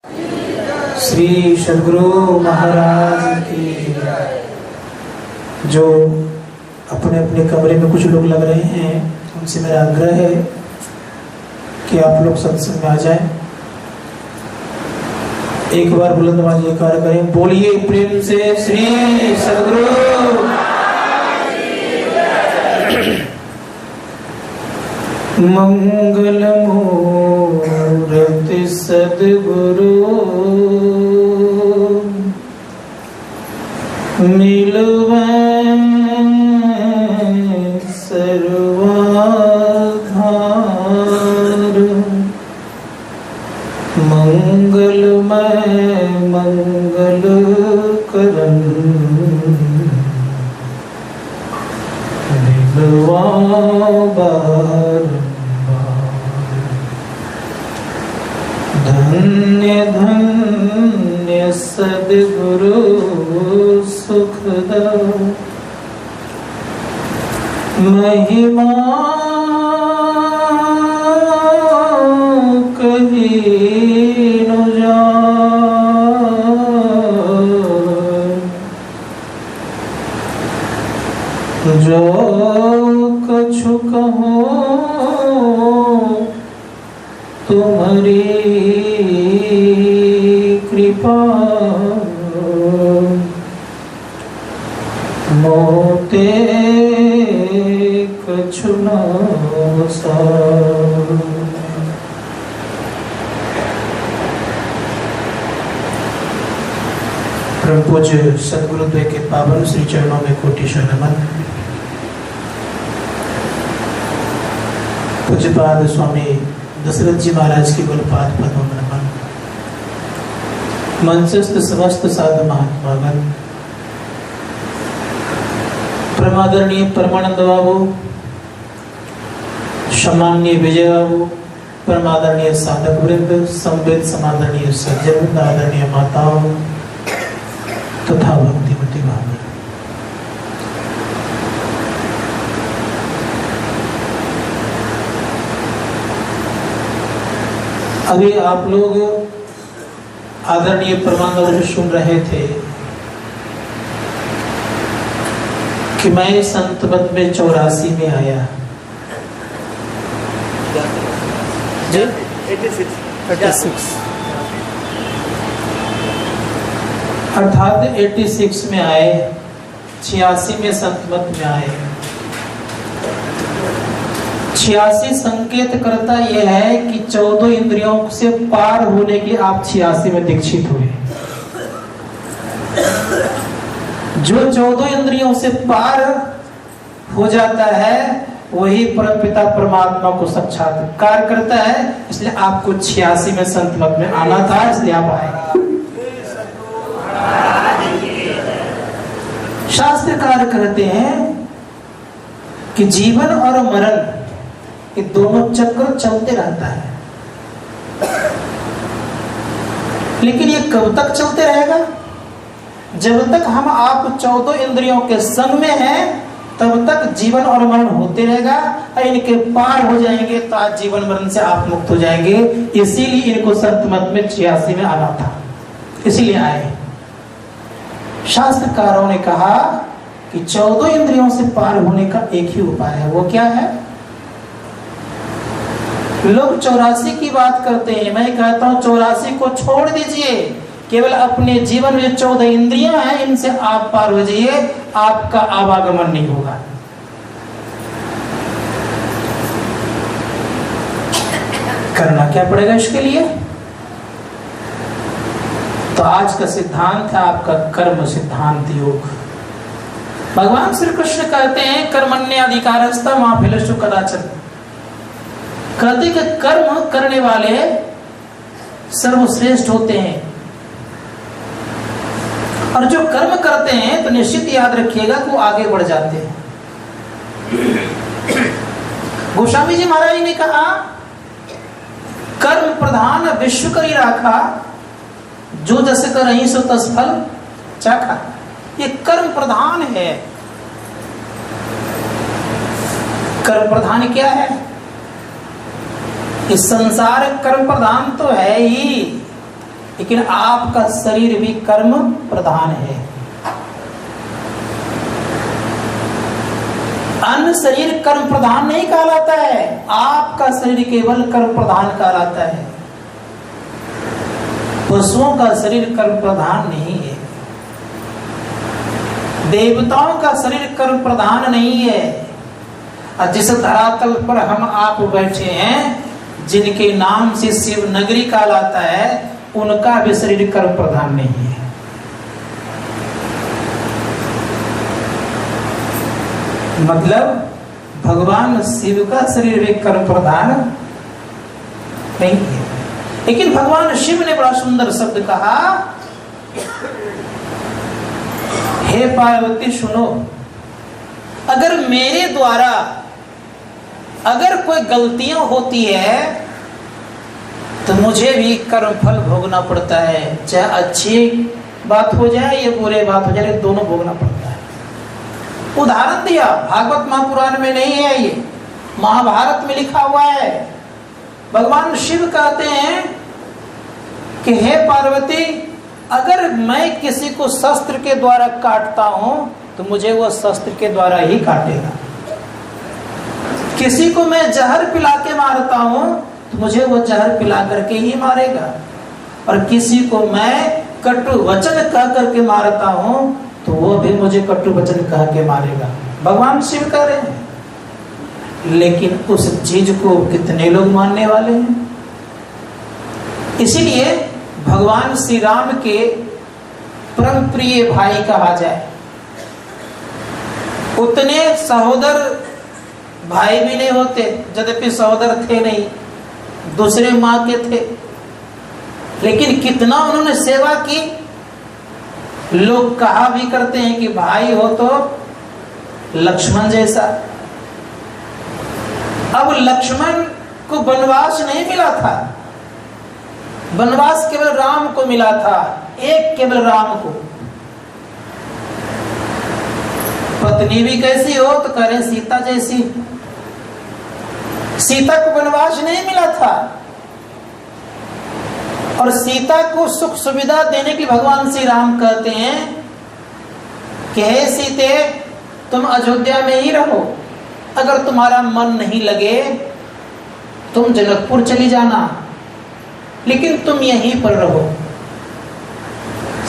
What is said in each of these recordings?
श्री सद्गुरु महाराज की। जो अपने अपने कमरे में कुछ लोग लग रहे हैं, उनसे मेरा आग्रह है कि आप लोग सत्संग में आ जाएं। एक बार बुलंद आवाज जयकार करें, बोलिए प्रेम से श्री सद्गुरु। मंगल मूर्ति सद्गुरु मिलवै सर्वाधार। मंगलमय मंगल करन मिलवा धन्य धन्य सद्गुरु सुखदा। महिमा कहीं न जाए, जो कछु कहो तुम्हारी कृपा। मोते कछु न सार। परम पूज्य सद्गुरुदेव के पावन श्री चरणों में कोटि नमन। पूज्यपाद स्वामी दशरथ जी महाराज के गुणपाद पदों में नमन। मंचस्थ समस्त साधु महात्मागण, परमादरणीय परमानंद बाबू, सम्माननीय विजय बाबू, परमादरणीय साधक वृंद, संवेद समादरणीय सज्जन, आदरणीय माताओं तथा भक्तिमती भावना। अभी आप लोग आदरणीय परमानंद सुन रहे थे कि मैं संतबत में 84 में आया जी, 86 अर्थात 86 में आए, 86 में संतबत में आए। 86 संकेत करता यह है कि 14 इंद्रियों से पार होने के आप 86 में दीक्षित हुए। जो 14 इंद्रियों से पार हो जाता है वही परमपिता परमात्मा को साक्षात्कार करता है। इसलिए आपको 86 में संतमत में आना था, इसलिए आप आए। शास्त्रकार कहते हैं कि जीवन और मरण ये दोनों चक्र चलते रहता है, लेकिन ये कब तक चलते रहेगा? जब तक हम आप 14 इंद्रियों के संग में हैं तब तक जीवन और मरण होते रहेगा। और इनके पार हो जाएंगे तो आज जीवन मरण से आप मुक्त हो जाएंगे। इसीलिए इनको संतमत में 86 में आना था, इसीलिए आए। शास्त्रकारों ने कहा कि 14 इंद्रियों से पार होने का एक ही उपाय है। वो क्या है? लोग 84 की बात करते हैं, मैं कहता हूं 84 को छोड़ दीजिए, केवल अपने जीवन में 14 इंद्रियां हैं, इनसे आप पार हो जाइए, आपका आवागमन नहीं होगा। करना क्या पड़ेगा इसके लिए? तो आज का सिद्धांत है आपका कर्म सिद्धांत योग। भगवान श्री कृष्ण कहते हैं कर्मण्य अधिकारस्थ मां फलेषु कदाचन। कहते कि कर्म करने वाले सर्वश्रेष्ठ होते हैं, और जो कर्म करते हैं तो निश्चित याद रखिएगा कि वो आगे बढ़ जाते हैं। गोस्वामी जी महाराज ने कहा कर्म प्रधान विश्व करी राखा, जो जस करहि सो तस फल चाखा। ये कर्म प्रधान है। कर्म प्रधान क्या है? इस संसार कर्म प्रधान तो है ही, लेकिन आपका शरीर भी कर्म प्रधान है। अन्य शरीर कर्म प्रधान नहीं कहलाता है, आपका शरीर केवल कर्म प्रधान कहलाता है। पशुओं का शरीर कर्म प्रधान नहीं है, देवताओं का शरीर कर्म प्रधान नहीं है। और जिस धरातल पर हम आप बैठे हैं, जिनके नाम से शिव नगरी कहलाता है, उनका भी शरीर कर्म प्रधान नहीं है। मतलब भगवान शिव का शरीर भी कर्म प्रधान नहीं है। लेकिन भगवान शिव ने बड़ा सुंदर शब्द कहा, हे पार्वती सुनो, अगर मेरे द्वारा अगर कोई गलतियां होती है तो मुझे भी कर्म फल भोगना पड़ता है, चाहे अच्छी बात हो जाए या बुरी बात हो जाए, दोनों भोगना पड़ता है। उदाहरण दिया, भागवत महापुराण में नहीं है, ये महाभारत में लिखा हुआ है। भगवान शिव कहते हैं कि हे पार्वती, अगर मैं किसी को शस्त्र के द्वारा काटता हूं तो मुझे वह शस्त्र के द्वारा ही काटेगा। किसी को मैं जहर पिला के मारता हूं तो मुझे वो जहर पिला करके ही मारेगा। और किसी को मैं कटु वचन कह करके मारता हूं तो वो भी मुझे कटु वचन कह के मारेगा। भगवान शिव कह रहे हैं, लेकिन उस चीज को कितने लोग मानने वाले हैं। इसीलिए भगवान श्री राम के परम प्रिय भाई कहा जाए, उतने सहोदर भाई भी नहीं होते, यद्यपि सहोदर थे नहीं, दूसरे माँ के थे, लेकिन कितना उन्होंने सेवा की। लोग कहा भी करते हैं कि भाई हो तो लक्ष्मण जैसा। अब लक्ष्मण को वनवास नहीं मिला था, वनवास केवल राम को मिला था, एक केवल राम को। पत्नी भी कैसी हो तो कह रहे सीता जैसी। सीता को वनवास नहीं मिला था, और सीता को सुख सुविधा देने के लिए भगवान श्री राम कहते हैं कि हे सीते, तुम अयोध्या में ही रहो, अगर तुम्हारा मन नहीं लगे तुम जनकपुर चली जाना, लेकिन तुम यहीं पर रहो।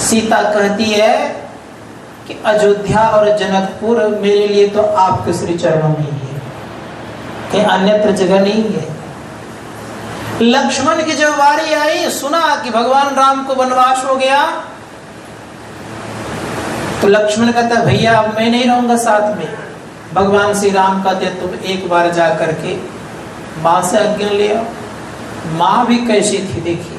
सीता कहती है कि अयोध्या और जनकपुर मेरे लिए तो आपके श्री चरणों में ही है, कहीं अन्यत्र जगह नहीं है। लक्ष्मण की जब बारी आई, सुना कि भगवान राम को वनवास हो गया, तो लक्ष्मण कहता भैया अब मैं नहीं रहूंगा साथ में। भगवान श्री राम कहते तुम एक बार जा करके मां से आज्ञा ले आओ। मां भी कैसी थी देखिए,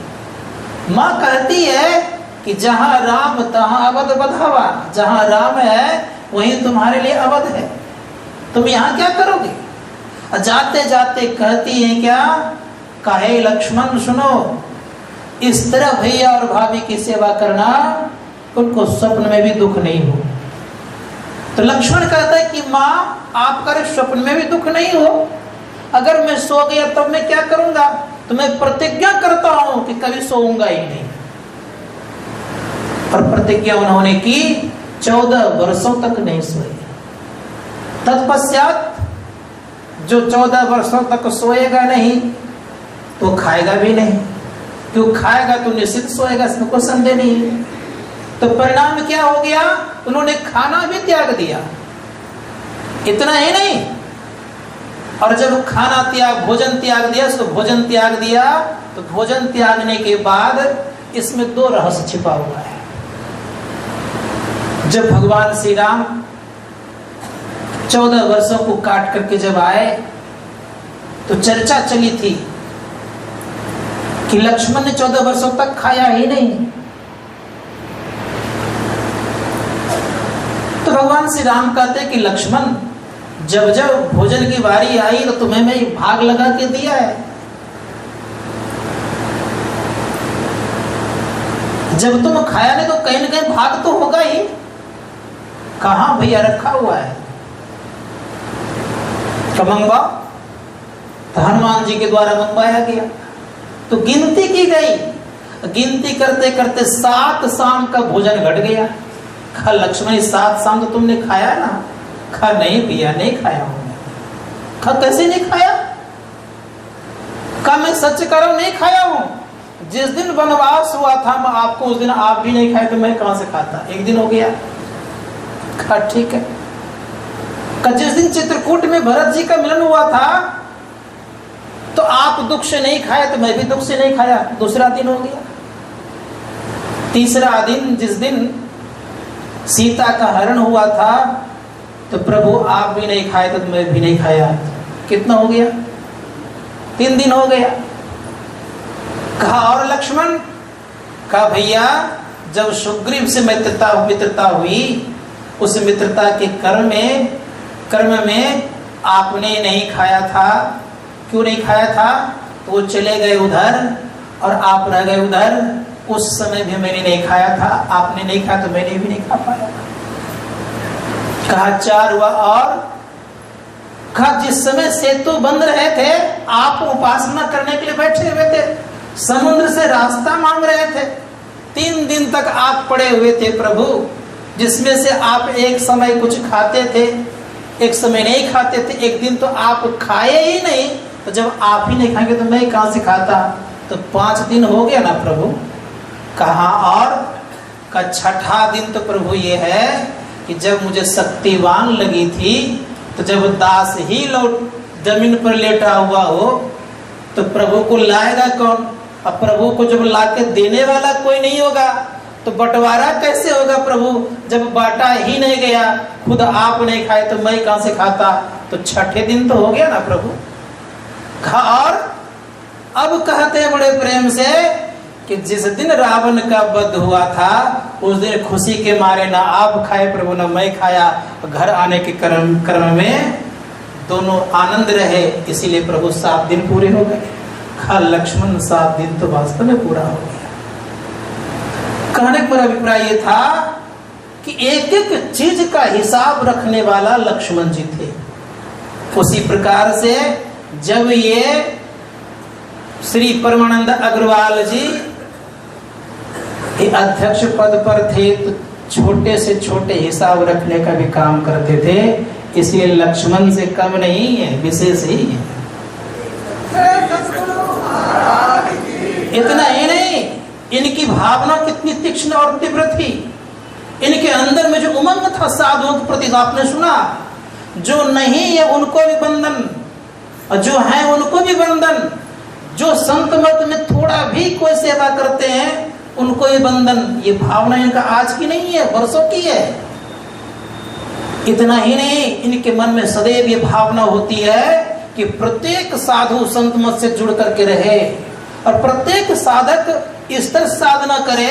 मां कहती है कि जहां राम तहां अवध बधावा, जहां राम है वहीं तुम्हारे लिए अवध है, तुम यहां क्या करोगे। जाते जाते कहती है क्या, कहे लक्ष्मण सुनो, इस तरह भैया और भाभी की सेवा करना, उनको स्वप्न में भी दुख नहीं हो। तो लक्ष्मण कहता है कि माँ आपका स्वप्न में भी दुख नहीं हो, अगर मैं सो गया तब मैं क्या करूंगा, तो मैं प्रतिज्ञा करता हूं कि कभी सोऊंगा ही नहीं। और प्रतिज्ञा उन्होंने की, 14 वर्षों तक नहीं सोए। तत्पश्चात जो 14 वर्षों तक सोएगा नहीं तो खाएगा भी नहीं, क्यों खाएगा तो निश्चित सोएगा, इसमें कोई संदेह नहीं है। तो परिणाम क्या हो गया, उन्होंने खाना भी त्याग दिया। इतना ही नहीं, और जब खाना त्याग, भोजन त्याग दिया, तो भोजन त्याग दिया, तो भोजन त्यागने के बाद इसमें 2 रहस्य छिपा हुआ है। जब भगवान श्री राम 14 वर्षों को काट करके जब आए, तो चर्चा चली थी कि लक्ष्मण ने 14 वर्षों तक खाया ही नहीं। तो भगवान श्री राम कहते कि लक्ष्मण, जब जब भोजन की बारी आई तो तुम्हें मैं भाग लगा के दिया है, जब तुम खाया नहीं तो कहीं ना कहीं भाग तो होगा ही। कहां भैया रखा हुआ है, मंगवा, तो हनुमान जी के द्वारा मंगवाया गया। तो गिनती की गई, गिनती करते करते 7 शाम का भोजन घट गया। कहा लक्ष्मण 7 शाम तो तुमने खाया ना? कहा नहीं भैया, नहीं खाया हूं। कहा कैसे नहीं खाया? कहा मैं सच कर रहा हूं, नहीं खाया हूं। जिस दिन वनवास हुआ था मैं आपको, उस दिन आप भी नहीं खाए तो मैं कहां से खाता? एक दिन हो गया। कहा ठीक है। कहा जिस दिन चित्रकूट में भरत जी का मिलन हुआ था तो आप दुख से नहीं खाए तो मैं भी दुख से नहीं खाया, दूसरा दिन हो गया। तीसरा दिन जिस दिन सीता का हरण हुआ था तो प्रभु आप भी नहीं खाए तो मैं भी नहीं खाया, कितना हो गया? 3 दिन हो गया। कहा और लक्ष्मण? कहा भैया जब सुग्रीव से मित्रता हुई, उस मित्रता के कर्म में आपने नहीं खाया था। क्यों नहीं खाया था? तो वो चले गए उधर और आप रह गए उधर। उस समय भी मैंने नहीं खाया था, आपने नहीं खाया तो मैंने भी नहीं खा पाया। कहा 4 हुआ और? कहा जिस समय सेतु बंद रहे थे आप उपासना करने के लिए बैठे हुए थे, समुद्र से रास्ता मांग रहे थे। 3 दिन तक आप पड़े हुए थे प्रभु, जिसमें से आप एक समय कुछ खाते थे, एक समय नहीं खाते थे। एक दिन तो आप खाए ही नहीं, तो जब आप ही नहीं खाएंगे तो मैं कहां से खाता? तो 5 दिन हो गया ना प्रभु। कहा और? का 6ठा दिन तो प्रभु ये है कि जब मुझे शक्तिवान लगी थी तो जब दास ही जमीन पर लेटा हुआ हो तो प्रभु को लाएगा कौन? अब प्रभु को जब लाके देने वाला कोई नहीं होगा तो बंटवारा कैसे होगा प्रभु? जब बांटा ही नहीं गया, खुद आप नहीं खाए तो मैं कहां से खाता? तो 6ठे दिन तो हो गया ना प्रभु। कहा और? अब कहते हैं बड़े प्रेम से कि जिस दिन रावण का वध हुआ था उस दिन खुशी के मारे ना आप खाए प्रभु ना मैं खाया, घर आने के क्रम में दोनों आनंद रहे, इसीलिए प्रभु 7 दिन पूरे हो गए। कहा लक्ष्मण 7 दिन तो वास्तव में पूरा हो गया। कहने का मेरा अभिप्राय ये था कि एक एक चीज का हिसाब रखने वाला लक्ष्मण जी थे। उसी प्रकार से जब ये श्री परमानंद अग्रवाल जी अध्यक्ष पद पर थे तो छोटे से छोटे हिसाब रखने का भी काम करते थे, इसलिए लक्ष्मण से कम नहीं है, विशेष ही है। इतना ही नहीं, इनकी भावना कितनी तीक्ष्ण और तीव्र थी। इनके अंदर में जो उमंग था साधुओं के प्रति, आपने सुना, जो नहीं है उनको भी बंधन और जो है उनको भी बंधन। जो संत मत में थोड़ा भी कोई सेवा करते हैं उनको ये बंधन। ये भावना इनका आज की नहीं है, वर्षों की है। इतना ही नहीं, इनके मन में सदैव ये भावना होती है कि प्रत्येक साधु संत मत से जुड़ करके रहे और प्रत्येक साधक इस तरह साधना करे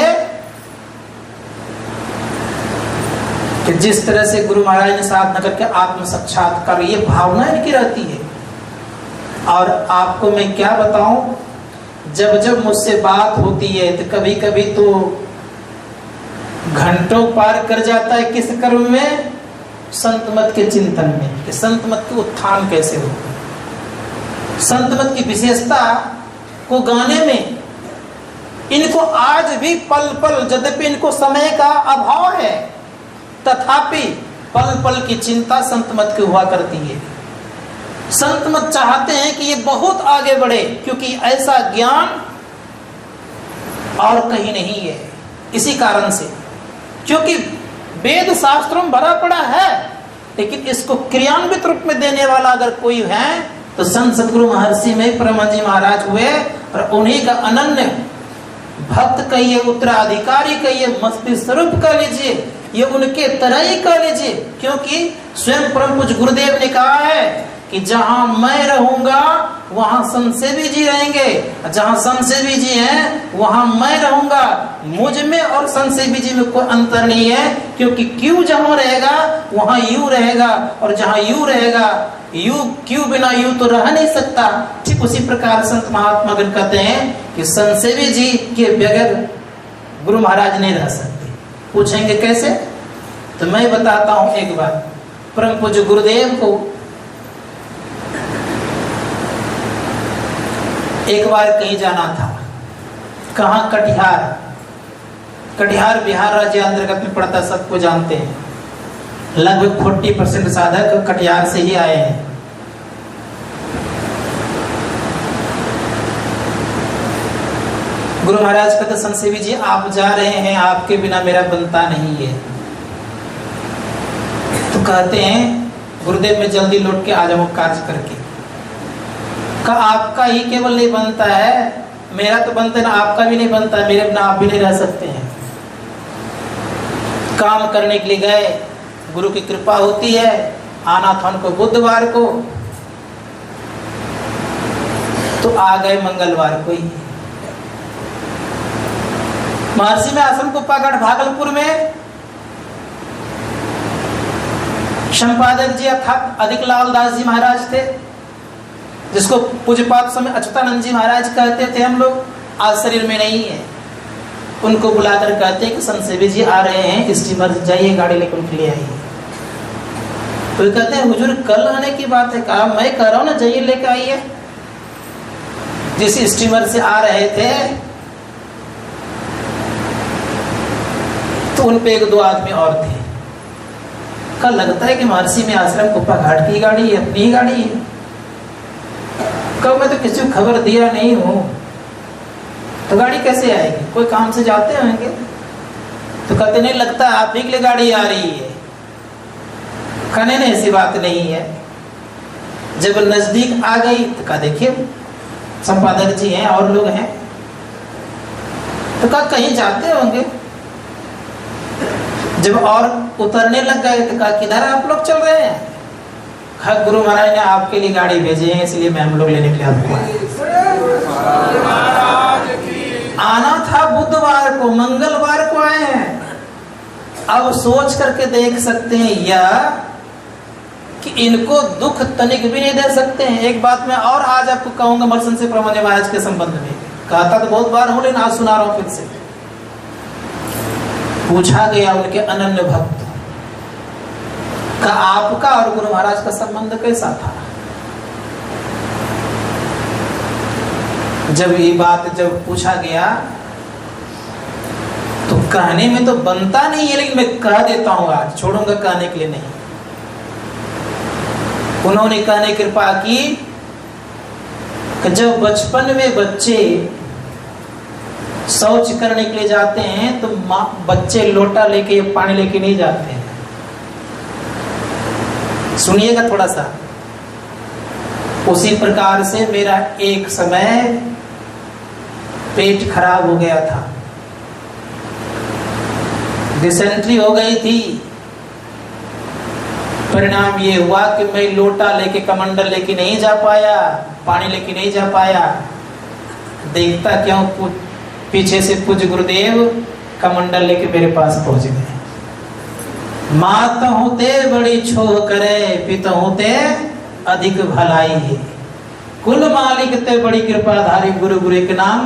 कि जिस तरह से गुरु महाराज ने साधना करके आत्म साक्षात्कार, ये भावना इनकी रहती है। और आपको मैं क्या बताऊं, जब जब मुझसे बात होती है तो कभी कभी तो घंटों पार कर जाता है। किस कर्म में? संत मत के चिंतन में कि संत मत के उत्थान कैसे हो, संत मत की विशेषता को गाने में। इनको आज भी पल पल, यद्यपि इनको समय का अभाव है, तथापि पल पल की चिंता संत मत की हुआ करती है। संत मत चाहते हैं कि ये बहुत आगे बढ़े, क्योंकि ऐसा ज्ञान और कहीं नहीं है। इसी कारण से, क्योंकि वेद शास्त्रों में भरा पड़ा है, लेकिन इसको क्रियान्वित रूप में देने वाला अगर कोई है तो संत सदगुरु महर्षि में परमहंस जी महाराज हुए। और उन्हीं का अनन्य भक्त कहिए, उत्तराधिकारी कहिए, मस्तिष्क स्वरूप कह लीजिए, ये उनके तरह ही कह लीजिए। क्योंकि स्वयं परम पूज्य गुरुदेव ने कहा है कि जहां मैं रहूंगा वहां संसेवी जी रहेंगे, जहां संसेवी जी हैं वहां मैं रहूंगा। मुझ में और संसेवी जी में कोई अंतर नहीं है, क्योंकि क्यों जहां रहेगा वहां यू रहेगा, और जहां यू रहेगा यू क्यों बिना यू तो रह नहीं सकता। ठीक उसी प्रकार संत महात्मा गण कहते हैं कि संसेवी जी के बगैर गुरु महाराज नहीं रह सकते। पूछेंगे कैसे? तो मैं बताता हूं एक बार। परम पूज्य गुरुदेव को एक बार कहीं जाना था, कहाँ? कटिहार। कटिहार बिहार राज्य अंतर्गत में पड़ता, सबको जानते हैं। लगभग 40% साधक कटिहार से ही आए हैं। गुरु महाराज कहते, संसेवी जी आप जा रहे हैं, आपके बिना मेरा बनता नहीं है। तो कहते हैं गुरुदेव मैं जल्दी लौट के आ जाऊं कार्य करके। कहा आपका ही केवल नहीं बनता है, मेरा तो बनता है ना, आपका भी नहीं बनता है, मेरे बिना आप भी नहीं रह सकते हैं। काम करने के लिए गए, गुरु की कृपा होती है, आना था उनको बुधवार को, तो आ गए मंगलवार को ही। महर्षि में आश्रम कुप्पागढ़ भागलपुर में संपादक जी अर्थात अधिक लाल दास जी महाराज थे, जिसको पूज्यपात समय अच्युतानंद जी महाराज कहते थे हम लोग, आज शरीर में नहीं है। उनको बुलाकर कहते हैं कि संसेवी जी आ रहे हैं, स्टीमर जाइए गाड़ी लेकर उनके लिए आइए। तो कहते हैं हुजूर कल आने की बात है। कहा मैं कह रहा हूं ना, जाइए लेकर आइए। जिस स्टीमर से आ रहे थे तो उन पे एक दो आदमी और थे। कल लगता है कि महर्षि में आश्रम कुप्पा घाट की गाड़ी है, अपनी ही गाड़ी है। कब मैं तो किसी को खबर दिया नहीं हूं, तो गाड़ी कैसे आएगी? कोई काम से जाते होंगे। तो कहते नहीं लगता आप ही के लिए गाड़ी आ रही है। कहने नहीं ऐसी बात नहीं है। जब नजदीक आ गई तो कहा देखिए संपादक जी हैं और लोग हैं। तो कहा कहीं जाते होंगे। जब और उतरने लग गए तो कहा किधर आप लोग चल रहे हैं? कहा गुरु महाराज ने आपके लिए गाड़ी भेजे हैं, इसलिए मैं हम लोग लेने के लिए आपको आना था। बुधवार को, मंगलवार को आए हैं। अब सोच करके देख सकते हैं या कि इनको दुख तनिक भी नहीं दे सकते हैं। एक बात मैं और आज आपको कहूंगा मरसन से प्रमोद महाराज के संबंध में। कहता तो बहुत बार हूं, लेकिन आज सुना रहा हूं फिर से। पूछा गया उनके अनन्य भक्त का आपका और गुरु महाराज का संबंध कैसा था? जब ये बात जब पूछा गया तो कहने में तो बनता नहीं है, लेकिन मैं कह देता हूं, आज छोड़ूंगा कहने के लिए नहीं। उन्होंने कहने कृपा की कि जब बचपन में बच्चे शौच करने के लिए जाते हैं तो बच्चे लोटा लेके पानी लेके नहीं जाते हैं। सुनिएगा थोड़ा सा। उसी प्रकार से मेरा एक समय पेट खराब हो गया था, डिसेंट्री हो गई थी। परिणाम ये हुआ कि मैं लोटा लेके कमंडल लेके नहीं जा पाया, पानी लेके नहीं जा पाया। देखता क्यों पीछे से पूज्य गुरुदेव कमंडल लेके मेरे पास पहुंच गए। मात होते बड़ी छोह करे, पिता होते अधिक भलाई है। कुल मालिक ते बड़ी कृपाधारी, गुरु गुरु के नाम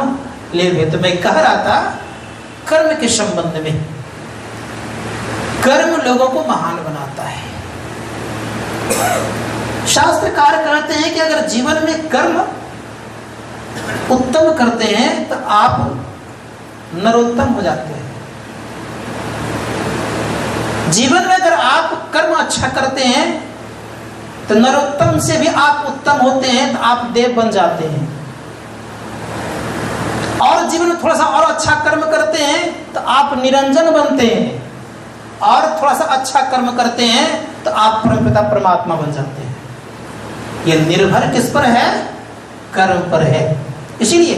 ले। तो मैं कह रहा था कर्म के संबंध में, कर्म लोगों को महान बनाता है। शास्त्रकार कहते हैं कि अगर जीवन में कर्म उत्तम करते हैं तो आप नरोत्तम हो जाते हैं। जीवन में अगर आप कर्म अच्छा करते हैं तो नरोत्तम से भी आप उत्तम होते हैं, तो आप देव बन जाते हैं। और जीवन में थोड़ा सा और अच्छा कर्म करते हैं तो आप निरंजन बनते हैं, और थोड़ा सा अच्छा कर्म करते हैं तो आप परमपिता परमात्मा बन जाते हैं। यह निर्भर किस पर है? कर्म पर है। इसीलिए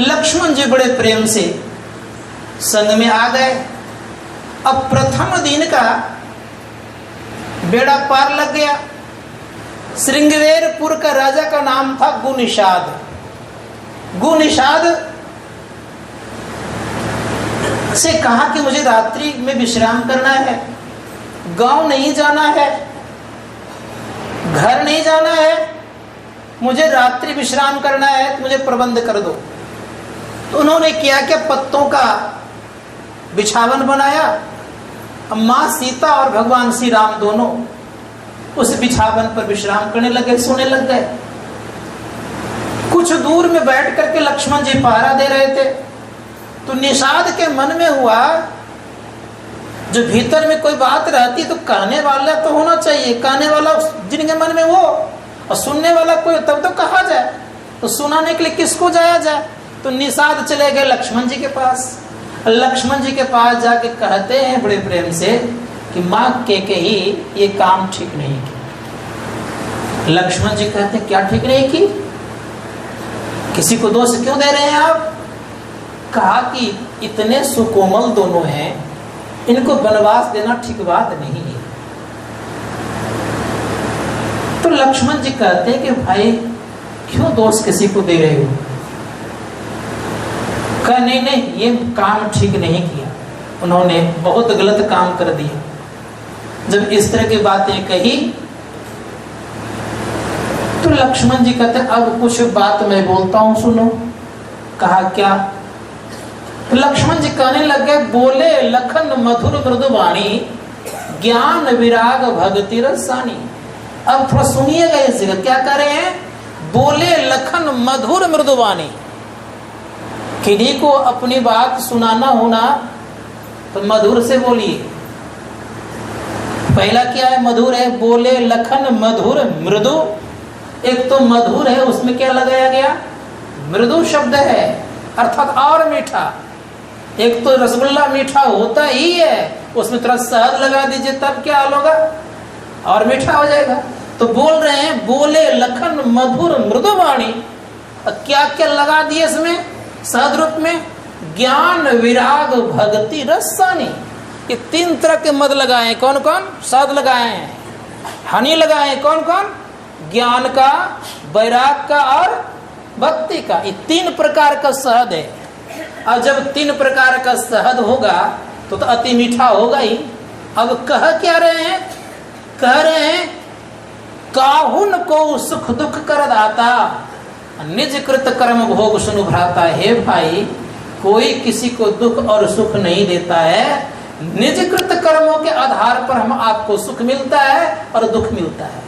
लक्ष्मण जी बड़े प्रेम से संग में आ गए। अब प्रथम दिन का बेड़ा पार लग गया। श्रृंगवेरपुर का राजा का नाम था गुनिषाद। गुनिषाद से कहा कि मुझे रात्रि में विश्राम करना है, गांव नहीं जाना है, घर नहीं जाना है, मुझे रात्रि विश्राम करना है, तो मुझे प्रबंध कर दो। तो उन्होंने क्या क्या पत्तों का बिछावन बनाया। मां सीता और भगवान श्री राम दोनों उस बिछावन पर विश्राम करने लगे, सोने लग गए। कुछ दूर में बैठ करके लक्ष्मण जी पहरा दे रहे थे, तो निषाद के मन में हुआ जो भीतर में कोई बात रहती तो कहने वाला तो होना चाहिए, कहने वाला जिनके मन में वो, और सुनने वाला कोई तब तो कहा जाए, तो सुनाने के लिए किसको जाया जाए। तो निषाद चले गए लक्ष्मण जी के पास। लक्ष्मण जी के पास जाके कहते हैं बड़े प्रेम से कि माँ के ही ये काम ठीक नहीं किया। लक्ष्मण जी कहते क्या ठीक नहीं की, किसी को दोष क्यों दे रहे हैं आप। कहा कि इतने सुकोमल दोनों हैं, इनको वनवास देना ठीक बात नहीं है। तो लक्ष्मण जी कहते हैं कि भाई क्यों दोष किसी को दे रहे हो। कहा नहीं नहीं ये काम ठीक नहीं किया, उन्होंने बहुत गलत काम कर दिया। जब इस तरह की बातें कही तो लक्ष्मण जी कहते अब कुछ बात मैं बोलता हूं सुनो। कहा क्या। तो लक्ष्मण जी कहने लगे बोले लखन मधुर मृदुवाणी ज्ञान विराग भक्ति रसानी। अब थोड़ा सुनिएगा इस जगह क्या कर रहे हैं। बोले लखन मधुर मृदुवाणी, किन्हीं को अपनी बात सुनाना होना तो मधुर से बोलिए। पहला क्या है, मधुर है। बोले लखन मधुर मृदु, एक तो मधुर है उसमें क्या लगाया गया, मृदु शब्द है अर्थात और मीठा। एक तो रसगुल्ला मीठा होता ही है, उसमें थोड़ा शहद लगा दीजिए तब क्या होगा, और मीठा हो जाएगा। तो बोल रहे हैं बोले लखन मधुर मृदुवाणी, क्या क्या लगा दिए इसमें शहद रूप में, ज्ञान विराग भक्ति रसानी। ये तीन तरह के मद लगाए, कौन कौन, शहद लगाए हैं, हनी लगाए, कौन कौन, ज्ञान का, वैराग का और भक्ति का। ये तीन प्रकार का शहद है। और जब तीन प्रकार का शहद होगा तो अति मीठा होगा ही। अब कह क्या रहे हैं, कह रहे हैं काहुन को सुख दुख कर दाता निज कृत कर्म भोग सुनु भ्राता। हे भाई कोई किसी को दुख और सुख नहीं देता है, निज कृत कर्मों के आधार पर हम आपको सुख मिलता है और दुख मिलता है।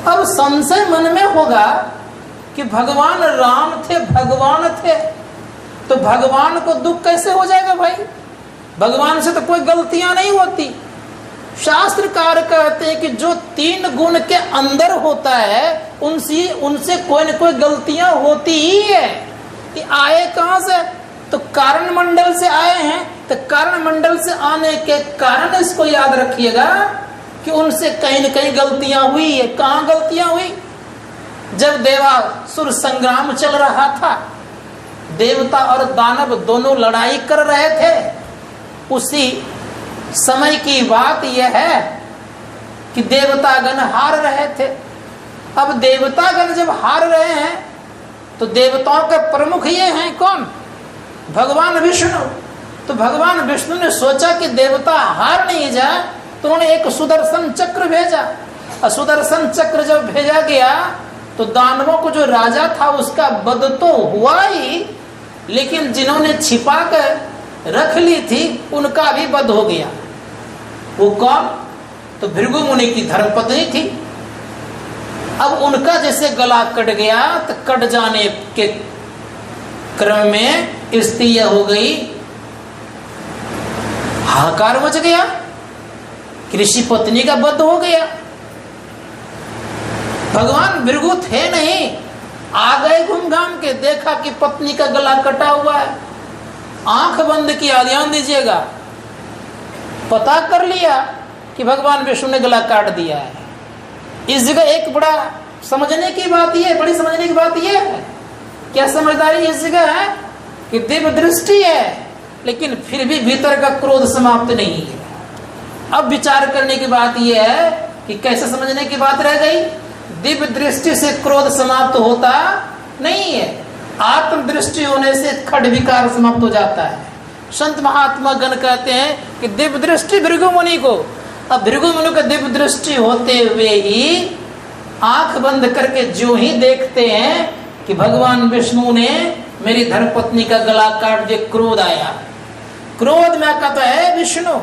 अब संशय मन में होगा कि भगवान राम थे, भगवान थे, तो भगवान को दुख कैसे हो जाएगा भाई, भगवान से तो कोई गलतियां नहीं होती। शास्त्रकार कहते हैं कि जो तीन गुण के अंदर होता है उनसे कोई न कोई गलतियां होती ही है। कि आए कहां से, तो कारण मंडल से आए हैं, तो कारण मंडल से आने के कारण इसको याद रखिएगा कि उनसे कहीं न कहीं गलतियां हुई है। कहां गलतियां हुई, जब देवासुर संग्राम चल रहा था, देवता और दानव दोनों लड़ाई कर रहे थे, उसी समय की बात यह है कि देवतागण हार रहे थे। अब देवतागण जब हार रहे हैं तो देवताओं के प्रमुख ये हैं कौन, भगवान विष्णु। तो भगवान विष्णु ने सोचा कि देवता हार नहीं जाए, तो उन्होंने एक सुदर्शन चक्र भेजा। और सुदर्शन चक्र जब भेजा गया तो दानवों को जो राजा था उसका वध तो हुआ ही, लेकिन जिन्होंने छिपा कर रख ली थी उनका भी वध हो गया। वो कौन, तो भृगु मुनि की धर्मपत्नी थी। अब उनका जैसे गला कट गया तो कट जाने के क्रम में स्थिति यह हो गई, हाहाकार मच गया, ऋषि पत्नी का वध हो गया। भगवान भृगु थे नहीं, आ गए घूम घाम के, देखा कि पत्नी का गला कटा हुआ है, आंख बंद किया, ध्यान दीजिएगा, पता कर लिया कि भगवान विष्णु ने गला काट दिया है। इस जगह एक बड़ा समझने की बात यह, बड़ी समझने की बात यह है, क्या समझदारी इस जगह है कि दिव्य दृष्टि है लेकिन फिर भी भीतर का क्रोध समाप्त नहीं है। अब विचार करने की बात यह है कि कैसे समझने की बात रह गई, दिव्य दृष्टि से क्रोध समाप्त होता नहीं है, आत्म दृष्टि होने से खड विकार समाप्त हो जाता है। संत महात्मा गण कहते हैं कि दिव्य दृष्टि भृगु मुनि को, अब भृगु मुनि को दिव्य दृष्टि होते हुए ही आंख बंद करके जो ही देखते हैं कि भगवान विष्णु ने मेरी धर्मपत्नी का गला काट दिया, क्रोध आया। क्रोध में कहता है विष्णु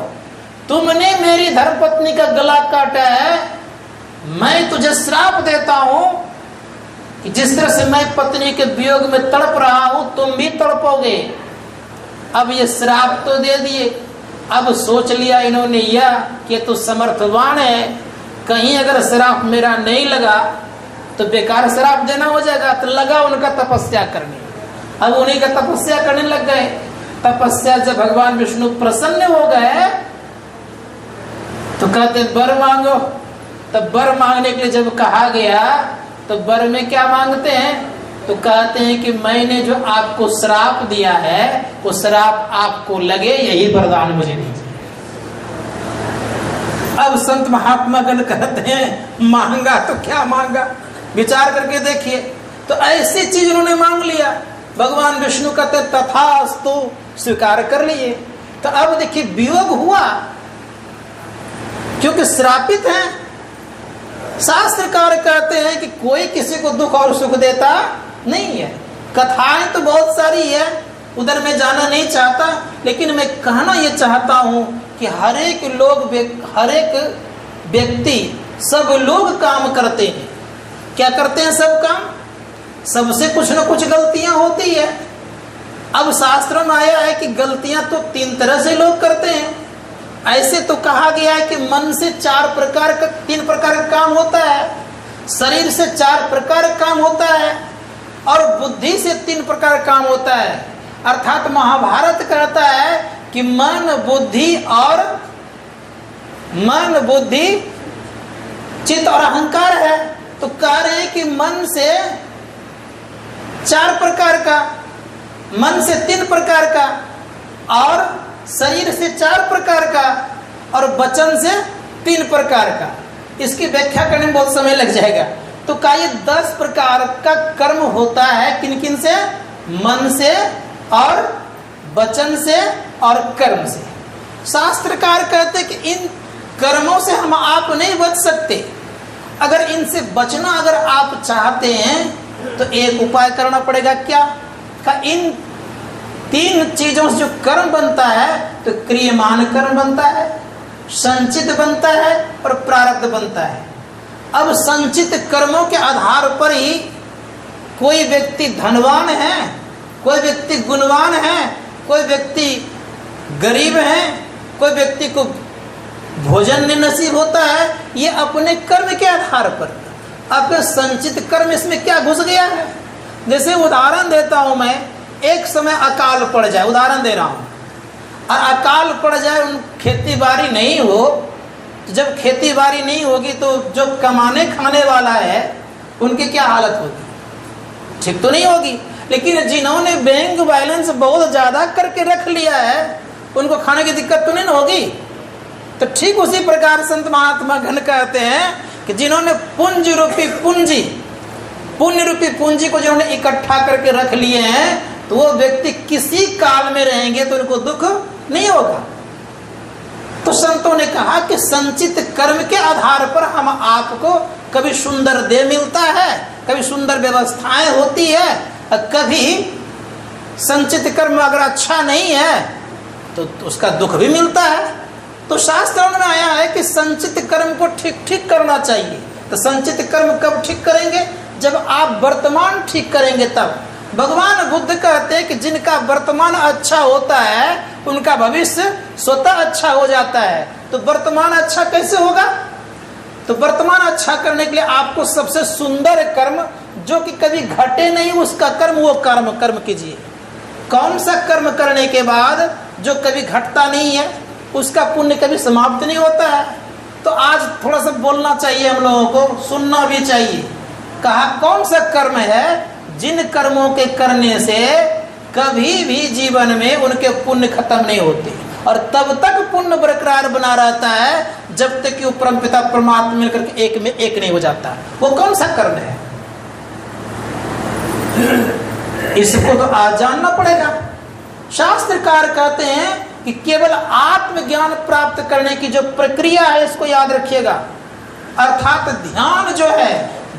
तुमने मेरी धर्मपत्नी का गला काटा है, मैं तुझे श्राप देता हूं कि जिस तरह से मैं पत्नी के वियोग में तड़प रहा हूं तुम भी तड़पोगे। अब ये श्राप तो दे दिए, अब सोच लिया इन्होंने यह कि तू समर्थवान है, कहीं अगर श्राप मेरा नहीं लगा तो बेकार श्राप देना हो जाएगा। तो लगा उनका तपस्या करने, अब उन्हीं का तपस्या करने लग गए। तपस्या जब भगवान विष्णु प्रसन्न हो गए तो कहते वर मांगो। तब वर मांगने के लिए जब कहा गया तो वर में क्या मांगते हैं, तो कहते हैं कि मैंने जो आपको श्राप दिया है वो श्राप आपको लगे, यही वरदान मुझे दीजिए। अब संत महात्मा गण कहते हैं मांगा तो क्या मांगा, विचार करके देखिए। तो ऐसी चीज उन्होंने मांग लिया, भगवान विष्णु कहते तथास्तु, स्वीकार कर लिए। तो अब देखिए वियोग हुआ क्योंकि श्रापित है। शास्त्रकार कहते हैं कि कोई किसी को दुख और सुख देता नहीं है। कथाएं तो बहुत सारी है, उधर मैं जाना नहीं चाहता, लेकिन मैं कहना यह चाहता हूं कि हर एक व्यक्ति, सब लोग काम करते हैं। क्या करते हैं? सब काम, सबसे कुछ न कुछ गलतियां होती है। अब शास्त्रों में आया है कि गलतियां तो 3 तरह से लोग करते हैं। ऐसे तो कहा गया है कि मन से 3 प्रकार का काम होता है, शरीर से 4 प्रकार का काम होता है और बुद्धि से 3 प्रकार का काम होता है। अर्थात महाभारत कहता है कि मन बुद्धि चित्त और अहंकार है। तो कह रहे हैं कि मन से 4 प्रकार का, मन से 3 प्रकार का और शरीर से 4 प्रकार का और वचन से 3 प्रकार का। इसकी व्याख्या करने में बहुत समय लग जाएगा। तो क्या ये 10 प्रकार का कर्म होता है, किन किन से? मन से और वचन से और कर्म से। शास्त्रकार कहते कि इन कर्मों से हम आप नहीं बच सकते। अगर इनसे बचना अगर आप चाहते हैं तो एक उपाय करना पड़ेगा। क्या? इन 3 चीजों से जो कर्म बनता है तो क्रियमान कर्म बनता है, संचित बनता है और प्रारब्ध बनता है। अब संचित कर्मों के आधार पर ही कोई व्यक्ति धनवान है, कोई व्यक्ति गुणवान है, कोई व्यक्ति गरीब है, कोई व्यक्ति को भोजन नहीं नसीब होता है। ये अपने कर्म के आधार पर। अब संचित कर्म इसमें क्या घुस गया है? जैसे उदाहरण देता हूं मैं, एक समय अकाल पड़ जाए, उदाहरण दे रहा हूं, और अकाल पड़ जाए, उन खेती बाड़ी नहीं हो, तो जब खेती बाड़ी नहीं होगी तो जो कमाने खाने वाला है उनकी क्या हालत होगी? ठीक तो नहीं होगी। लेकिन जिन्होंने बैंक बैलेंस बहुत ज्यादा करके रख लिया है उनको खाने की दिक्कत तो नहीं होगी। तो ठीक उसी प्रकार संत महात्मा गण कहते हैं कि जिन्होंने पुण्य रूपी पूंजी को जिन्होंने इकट्ठा करके रख लिए हैं तो वो व्यक्ति किसी काल में रहेंगे तो उनको दुख नहीं होगा। तो संतों ने कहा कि संचित कर्म के आधार पर हम आपको कभी सुंदर देह मिलता है, कभी सुंदर व्यवस्थाएं होती है, और कभी संचित कर्म अगर अच्छा नहीं है तो उसका दुख भी मिलता है। तो शास्त्रों में आया है कि संचित कर्म को ठीक करना चाहिए। तो संचित कर्म कब ठीक करेंगे? जब आप वर्तमान ठीक करेंगे तब। भगवान बुद्ध कहते हैं कि जिनका वर्तमान अच्छा होता है उनका भविष्य स्वतः अच्छा हो जाता है। तो वर्तमान अच्छा कैसे होगा? तो वर्तमान अच्छा करने के लिए आपको सबसे सुंदर कर्म जो कि कभी घटे नहीं उसका कर्म, वो कर्म कीजिए। कौन सा कर्म करने के बाद जो कभी घटता नहीं है उसका पुण्य कभी समाप्त नहीं होता है। तो आज थोड़ा सा बोलना चाहिए, हम लोगों को सुनना भी चाहिए। कहा कौन सा कर्म है जिन कर्मों के करने से कभी भी जीवन में उनके पुण्य खत्म नहीं होते और तब तक पुण्य बरकरार बना रहता है जब तक कि वो परमपिता परमात्मा मिलकर के एक में एक नहीं हो जाता। वो कौन सा कर्म है? इसको तो आज जानना पड़ेगा। शास्त्रकार कहते हैं कि केवल आत्मज्ञान प्राप्त करने की जो प्रक्रिया है इसको याद रखिएगा। अर्थात ध्यान जो है,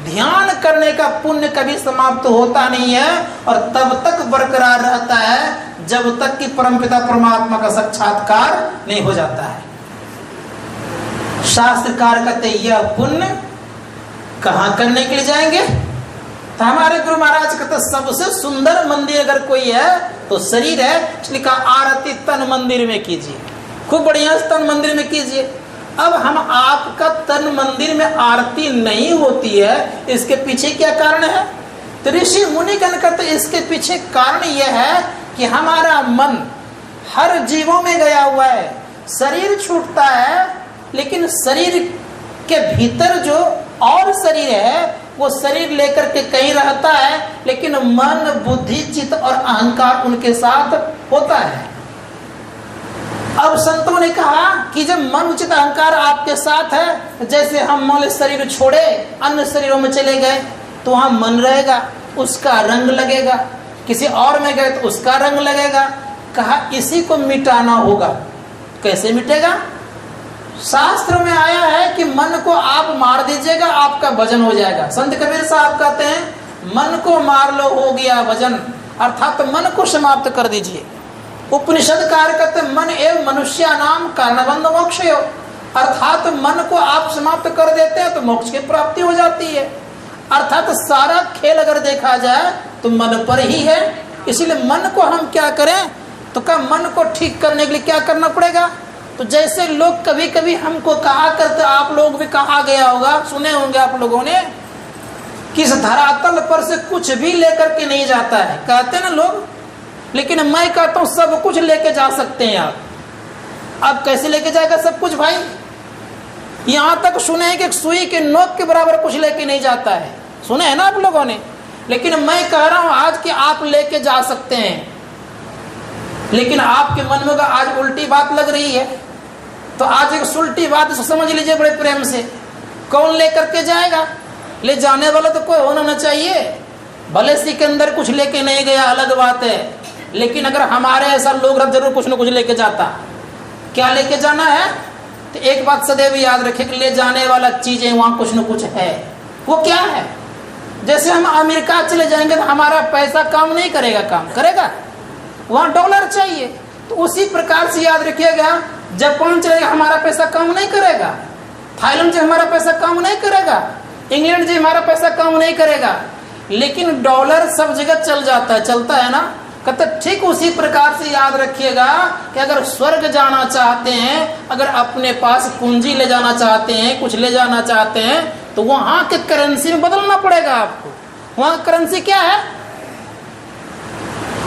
ध्यान करने का पुण्य कभी समाप्त होता नहीं है और तब तक बरकरार रहता है जब तक कि परमपिता परमात्मा का साक्षात्कार नहीं हो जाता है। शास्त्रकार कहते यह पुण्य कहां करने के लिए जाएंगे? तो हमारे गुरु महाराज कहते सबसे सुंदर मंदिर अगर कोई है तो शरीर है, इसलिए कहा आरती तन मंदिर में कीजिए, खूब बढ़िया तन मंदिर में कीजिए। अब हम आपका तन मंदिर में आरती नहीं होती है, इसके पीछे क्या कारण है? तो ऋषि मुनि गण कहते इसके पीछे कारण यह है कि हमारा मन हर जीवों में गया हुआ है। शरीर छूटता है, लेकिन शरीर के भीतर जो और शरीर है वो शरीर लेकर के कहीं रहता है, लेकिन मन, बुद्धि, चित्त और अहंकार उनके साथ होता है। अब संतों ने कहा कि जब मन, चित्त, अहंकार आपके साथ है, जैसे हम मान शरीर छोड़े अन्य शरीरों में चले गए तो वहां मन रहेगा, उसका रंग लगेगा, किसी और में गए तो उसका रंग लगेगा। कहा इसी को मिटाना होगा। कैसे मिटेगा? शास्त्र में आया है कि मन को आप मार दीजिएगा, आपका वजन हो जाएगा। संत कबीर साहब कहते हैं मन को मार लो, हो गया वजन, अर्थात मन को समाप्त कर दीजिए। उपनिषद कार्य कहते मन एवं मनुष्य नाम कारणबंध मोक्ष, अर्थात मन को आप समाप्त कर देते हैं तो मोक्ष की प्राप्ति हो जाती है। अर्थात सारा खेल अगर देखा जाए तो मन पर ही है। इसीलिए मन को हम क्या करें? तो क्या मन को ठीक करने के लिए क्या करना पड़ेगा? तो जैसे लोग कभी कभी हमको कहा करते, आप लोग भी कहा गया होगा, सुने होंगे आप लोगों ने, कि इस धरातल पर से कुछ भी लेकर के नहीं जाता है, कहते ना लोग। लेकिन मैं कहता हूं सब कुछ लेके जा सकते हैं आप। अब कैसे लेके जाएगा सब कुछ भाई? यहां तक सुने हैं कि सुई के नोक के बराबर कुछ लेके नहीं जाता है, सुने हैं ना आप लोगों ने। लेकिन मैं कह रहा हूं आज कि आप लेके जा सकते हैं, लेकिन आपके मन में आज उल्टी बात लग रही है, तो आज एक उल्टी बात समझ लीजिए बड़े प्रेम से। कौन लेकर के जाएगा? ले जाने वाला तो कोई होना ना चाहिए। भले सिकंदर कुछ लेके नहीं गया, अलग बात है, लेकिन अगर हमारे ऐसा लोग जरूर कुछ न कुछ लेके जाता। क्या लेके जाना है? तो एक बात सदैव याद रखें कि ले जाने वाला चीजें वहां कुछ न कुछ है। वो क्या है? जैसे हम अमेरिका चले जाएंगे तो हमारा पैसा काम नहीं करेगा, काम करेगा, वहां डॉलर चाहिए। तो उसी प्रकार से याद रखिएगा, जापान चलेगा हमारा पैसा काम नहीं करेगा, थाईलैंड से हमारा पैसा काम नहीं करेगा, इंग्लैंड से हमारा पैसा काम नहीं करेगा, लेकिन डॉलर सब जगह चल जाता है, चलता है ना। कहते ठीक उसी प्रकार से याद रखिएगा कि अगर स्वर्ग जाना चाहते हैं, अगर अपने पास पूंजी ले जाना चाहते हैं, कुछ ले जाना चाहते हैं, तो वहां के करेंसी में बदलना पड़ेगा आपको। वहां करेंसी क्या है?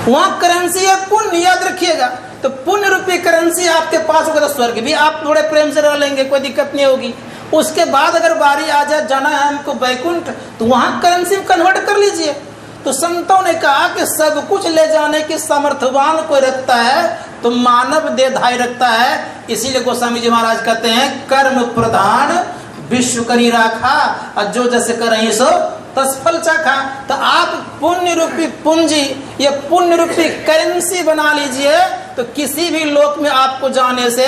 वहां करेंसी है पुण्य, याद रखिएगा। तो पुण्य रूपी करेंसी आपके पास होगा तो स्वर्ग भी आप बड़े प्रेम से रह लेंगे, कोई दिक्कत नहीं होगी। उसके बाद अगर बारी आ जाए जाना है हमको बैकुंठ, तो वहां करेंसी में कन्वर्ट कर लीजिए। तो संतों ने कहा कि सब कुछ ले जाने की सामर्थ्यवान कोई रखता है तो मानव देहधारी रखता है। इसीलिए गोस्वामी जी महाराज कहते हैं कर्म प्रधान विश्व करी राखा, और जो जैसे कर रही सो तत्फल चाखा। तो आप पुण्य रूपी पूंजी या पुण्य रूपी करेंसी बना लीजिए, तो किसी भी लोक में आपको जाने से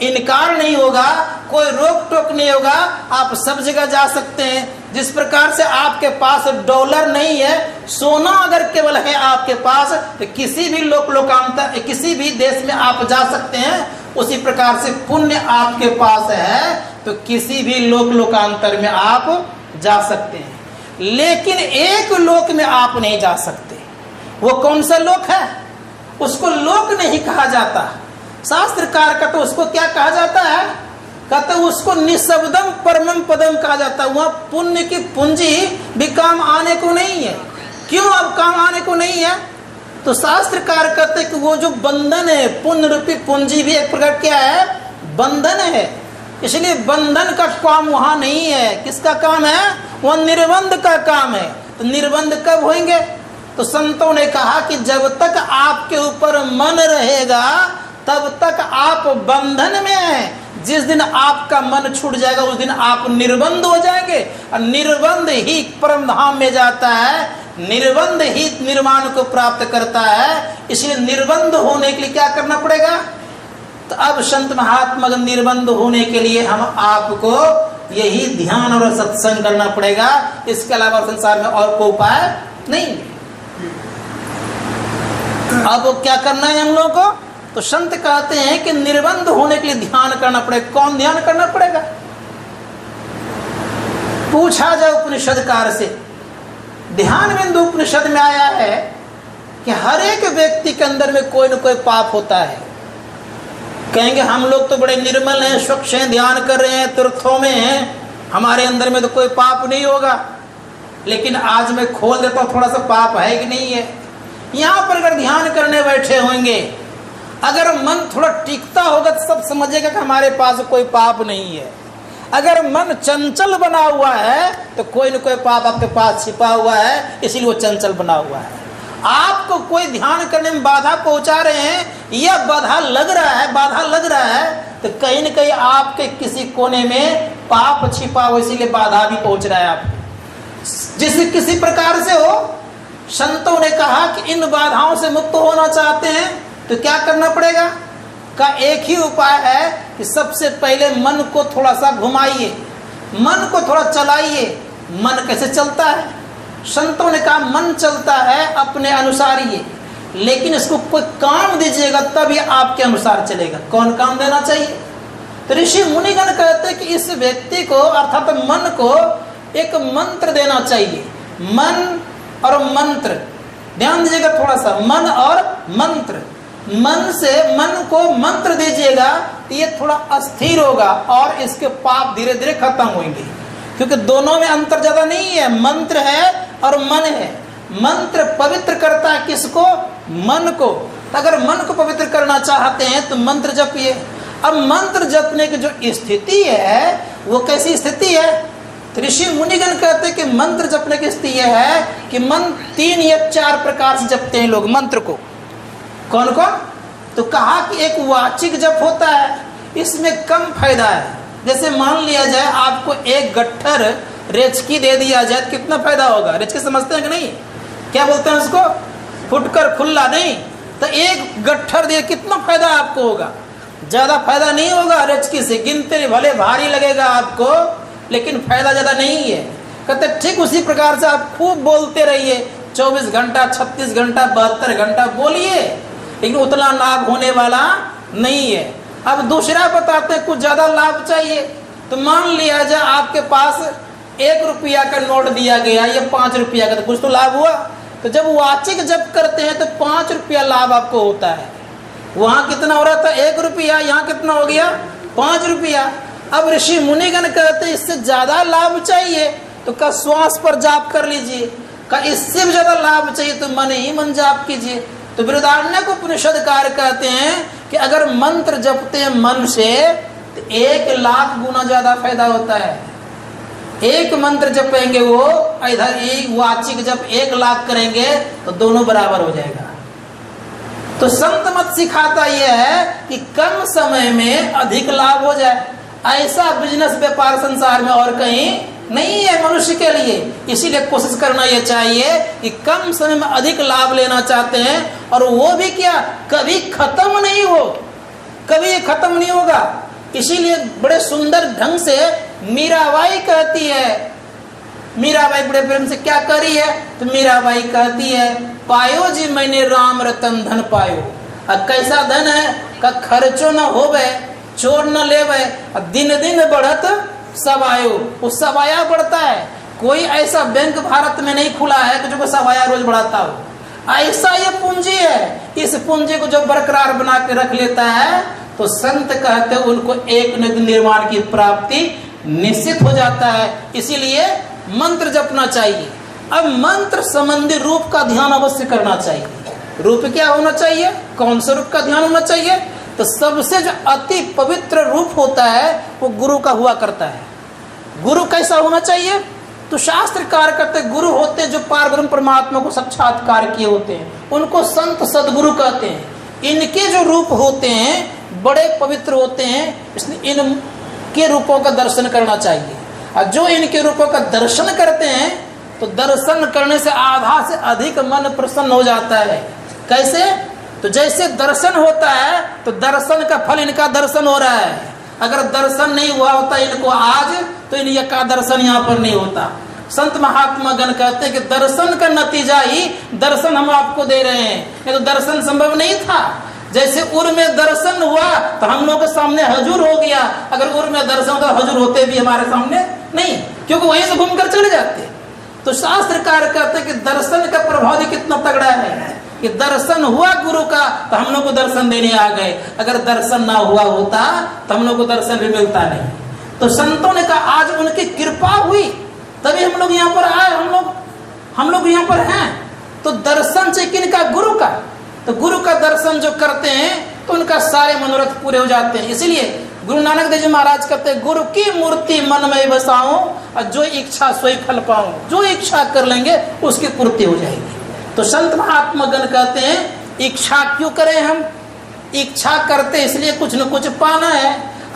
इनकार नहीं होगा, कोई रोक टोक नहीं होगा, आप सब जगह जा सकते हैं। जिस प्रकार से आपके पास डॉलर नहीं है, सोना अगर केवल है आपके पास, तो किसी भी लोकांतर किसी भी देश में आप जा सकते हैं। उसी प्रकार से पुण्य आपके पास है तो किसी भी लोकांतर में आप जा सकते हैं। लेकिन एक लोक में आप नहीं जा सकते। वो कौन सा लोक है? उसको लोक नहीं कहा जाता। शास्त्रकार का तो उसको क्या कहा जाता है? कहते उसको निशब्दम परमम पदम कहा जाता है। वहां पुण्य की पूंजी भी काम आने को नहीं है। क्यों अब काम आने को नहीं है? तो शास्त्रकार कहते कि वो जो बंधन है, पुण्य रूपी पूंजी भी एक प्रकार क्या है? बंधन है। इसलिए बंधन का काम वहां नहीं है। किसका काम है? वह निर्बंध का काम है। तो निर्बंध कब होंगे? तो संतों ने कहा कि जब तक आपके ऊपर मन रहेगा तब तक आप बंधन में हैं। जिस दिन आपका मन छूट जाएगा उस दिन आप निर्बंध हो जाएंगे, और निर्बंध ही परम धाम में जाता है, निर्बंध ही निर्वाण को प्राप्त करता है। इसलिए निर्बंध होने के लिए क्या करना पड़ेगा? तो अब संत महात्मा निर्बंध होने के लिए हम आपको यही ध्यान और सत्संग करना पड़ेगा। इसके अलावा संसार में और कोई उपाय नहीं। अब क्या करना है हम लोगों को? तो संत कहते हैं कि निर्बंध होने के लिए ध्यान करना पड़ेगा। कौन ध्यान करना पड़ेगा? पूछा जाए उपनिषदकार से ध्यान बिंदु उपनिषद में आया है कि हर एक व्यक्ति के अंदर में कोई न कोई पाप होता है। कहेंगे हम लोग तो बड़े निर्मल हैं, स्वच्छ हैं, ध्यान कर रहे हैं, तीर्थों में हैं, हमारे अंदर में तो कोई पाप नहीं होगा। लेकिन आज मैं खोल देता हूँ, थोड़ा सा पाप है कि नहीं है। यहाँ पर अगर ध्यान करने बैठे होंगे, अगर मन थोड़ा टिकता होगा तो सब समझेगा कि हमारे पास कोई पाप नहीं है। अगर मन चंचल बना हुआ है तो कोई न कोई पाप आपके पास छिपा हुआ है, इसीलिए वो चंचल बना हुआ है। आपको कोई ध्यान करने में बाधा पहुंचा रहे हैं, यह बाधा लग रहा है तो कहीं न कहीं आपके किसी कोने में पाप छिपा हुआ, इसीलिए बाधा भी पहुंच रहा है आपको। जिस किसी प्रकार से हो, संतों ने कहा कि इन बाधाओं से मुक्त होना चाहते हैं तो क्या करना पड़ेगा? का एक ही उपाय है कि सबसे पहले मन को थोड़ा सा घुमाइए, मन को थोड़ा चलाइए। मन कैसे चलता है? संतों ने कहा मन चलता है अपने अनुसार ही, लेकिन इसको कोई काम दीजिएगा तभी आपके अनुसार चलेगा। कौन काम देना चाहिए? तो ऋषि मुनिगण कहते हैं कि इस व्यक्ति को अर्थात मन को एक मंत्र देना चाहिए। मन और मंत्र, ध्यान दीजिएगा थोड़ा सा, मन और मंत्र। मन से मन को मंत्र दीजिएगा तो ये थोड़ा अस्थिर होगा और इसके पाप धीरे धीरे खत्म होंगे, क्योंकि दोनों में अंतर ज्यादा नहीं है। मंत्र है और मन है। मंत्र पवित्र करता है किसको? मन को। तो अगर मन को पवित्र करना चाहते हैं तो मंत्र जपिए। अब मंत्र जपने की जो स्थिति है वो कैसी स्थिति है? तो ऋषि मुनिगण कहते हैं कि मंत्र जपने की स्थिति यह है कि मन 3 या 4 प्रकार से जपते हैं लोग मंत्र को। कौन कौन? तो कहा कि एक वाचिक जप होता है, इसमें कम फायदा है। जैसे मान लिया जाए आपको एक गट्ठर रेचकी दे दिया जाए तो कितना फायदा होगा? रेचकी समझते हैं कि नहीं? क्या बोलते हैं उसको? फुटकर खुल्ला नहीं। तो एक गट्ठर दिए कितना फायदा आपको होगा? ज्यादा फायदा नहीं होगा रेचकी से, गिनते भले भारी लगेगा आपको लेकिन फायदा ज्यादा नहीं है। कहते ठीक उसी प्रकार से आप खूब बोलते रहिए, 24 घंटा 36 घंटा 72 घंटा बोलिए, लेकिन उतना लाभ होने वाला नहीं है। अब दूसरा बताते हैं कुछ ज्यादा लाभ चाहिए। तो मान लिया जाए आपके पास 1 रुपया का नोट दिया गया या 5 रुपया का, तो कुछ तो लाभ हुआ। तो जब वाचिक जप करते हैं तो 5 रुपया लाभ आपको होता है। वहां कितना हो रहा था? 1 रुपया, यहाँ कितना हो गया? 5 रुपया। अब ऋषि मुनिगण कहते हैं इससे ज्यादा लाभ चाहिए तो का श्वास पर जाप कर लीजिए, का इससे भी ज्यादा लाभ चाहिए तो मन ही मन जाप कीजिए। तो बृहदारण्यक उपनिषदकार कहते हैं कि अगर मंत्र जपते हैं मन से तो 1 लाख गुना ज्यादा फायदा होता है। एक मंत्र जपेंगे वो, इधर एक वाचिक जप 1 लाख करेंगे तो दोनों बराबर हो जाएगा। तो संत मत सिखाता यह है कि कम समय में अधिक लाभ हो जाए। ऐसा बिजनेस व्यापार संसार में और कहीं नहीं है मनुष्य के लिए। इसीलिए कोशिश करना यह चाहिए कि कम समय में अधिक लाभ लेना चाहते हैं, और वो भी क्या, कभी खत्म नहीं हो, कभी ये खत्म नहीं होगा। इसीलिए बड़े सुंदर ढंग से मीराबाई कहती है, मीराबाई बड़े प्रेम से क्या करी है? तो मीराबाई कहती है, पायो जी मैंने राम रतन धन पायो। अब कैसा धन है? का खर्चो न होवे, चोर न लेवे, दिन दिन बढ़त सवायो। वो सवाया बढ़ता है। कोई ऐसा बैंक भारत में नहीं खुला है कि जो सवाया रोज बढ़ाता हो। ऐसा ये पूंजी है। इस पूंजी को जो बरकरार बना के रख लेता है तो संत कहते हैं उनको एक न दिन निर्वाण की प्राप्ति निश्चित हो जाता है। इसीलिए मंत्र जपना चाहिए। अब मंत्र संबंधी रूप का ध्यान अवश्य करना चाहिए। रूप क्या होना चाहिए? कौन सा रूप का ध्यान होना चाहिए? तो सबसे जो अति पवित्र रूप होता है वो गुरु का हुआ करता है। गुरु कैसा होना चाहिए? तो शास्त्रकार कहते गुरु होते जो पारब्रह्म परमात्मा को साक्षात्कार किए होते हैं, उनको संत सदगुरु कहते हैं। इनके जो रूप होते हैं बड़े पवित्र होते हैं, इसलिए इनके रूपों का दर्शन करना चाहिए। और जो इनके रूपों का दर्शन करते हैं तो दर्शन करने से आधा से अधिक मन प्रसन्न हो जाता है। कैसे? तो जैसे दर्शन होता है तो दर्शन का फल इनका दर्शन हो रहा है। अगर दर्शन नहीं हुआ होता इनको आज तो इनका दर्शन यहाँ पर नहीं होता। संत महात्मा गण कहते हैं कि दर्शन का नतीजा ही दर्शन हम आपको दे रहे हैं, ये तो दर्शन संभव नहीं था। जैसे उर में दर्शन हुआ तो हम लोग के सामने हजूर हो गया। अगर उर में दर्शन होता हजूर होते भी हमारे सामने नहीं, क्योंकि वहीं से घूमकर चले जाते। तो शास्त्रकार कहते हैं कि दर्शन का प्रभाव कितना तगड़ा है कि दर्शन हुआ गुरु का तो हम लोग को दर्शन देने आ गए, अगर दर्शन ना हुआ होता तो हम लोग को दर्शन भी मिलता नहीं। तो संतों ने कहा आज उनकी कृपा हुई तभी हम लोग यहाँ पर आए, हम लोग यहाँ पर हैं। तो दर्शन से किनका? गुरु का। तो गुरु का दर्शन जो करते हैं तो उनका सारे मनोरथ पूरे हो जाते हैं। इसीलिए गुरु नानक देव जी महाराज कहते हैं गुरु की मूर्ति मन में बसाऊं और जो इच्छा सोई फल पाऊं, जो इच्छा कर लेंगे उसकी पूर्ति हो जाएगी। तो संत महात्मा गण कहते हैं इच्छा क्यों करें? हम इच्छा करते इसलिए कुछ न कुछ पाना है।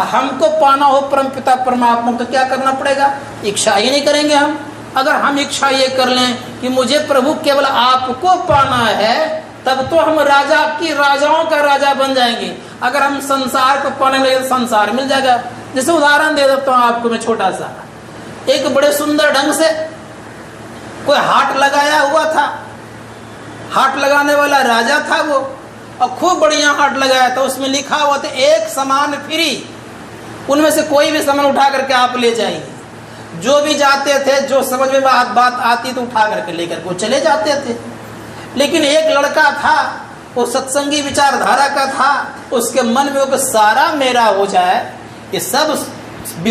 हमको पाना हो परम पिता परमात्मा तो क्या करना पड़ेगा? इच्छा ही नहीं करेंगे हम। अगर हम इच्छा ये कर लें कि मुझे प्रभु केवल आपको पाना है तब तो हम राजाओं का राजा बन जाएंगे। अगर हम संसार को पाने लगे तो संसार मिल जाएगा। जैसे उदाहरण दे देता हूँ आपको मैं छोटा सा, एक बड़े सुंदर ढंग से कोई हाट लगाया हुआ था, हाट लगाने वाला राजा था वो, और खूब बढ़िया हाट लगाया था। उसमें लिखा हुआ था एक सामान फ्री, उनमें से कोई भी सामान उठा करके आप ले जाइए। जो भी जाते थे, जो समझ में बात आती तो उठा करके लेकर को चले जाते थे। लेकिन एक लड़का था, वो सत्संगी विचारधारा का था, उसके मन में वो सारा मेरा हो जाए, ये सब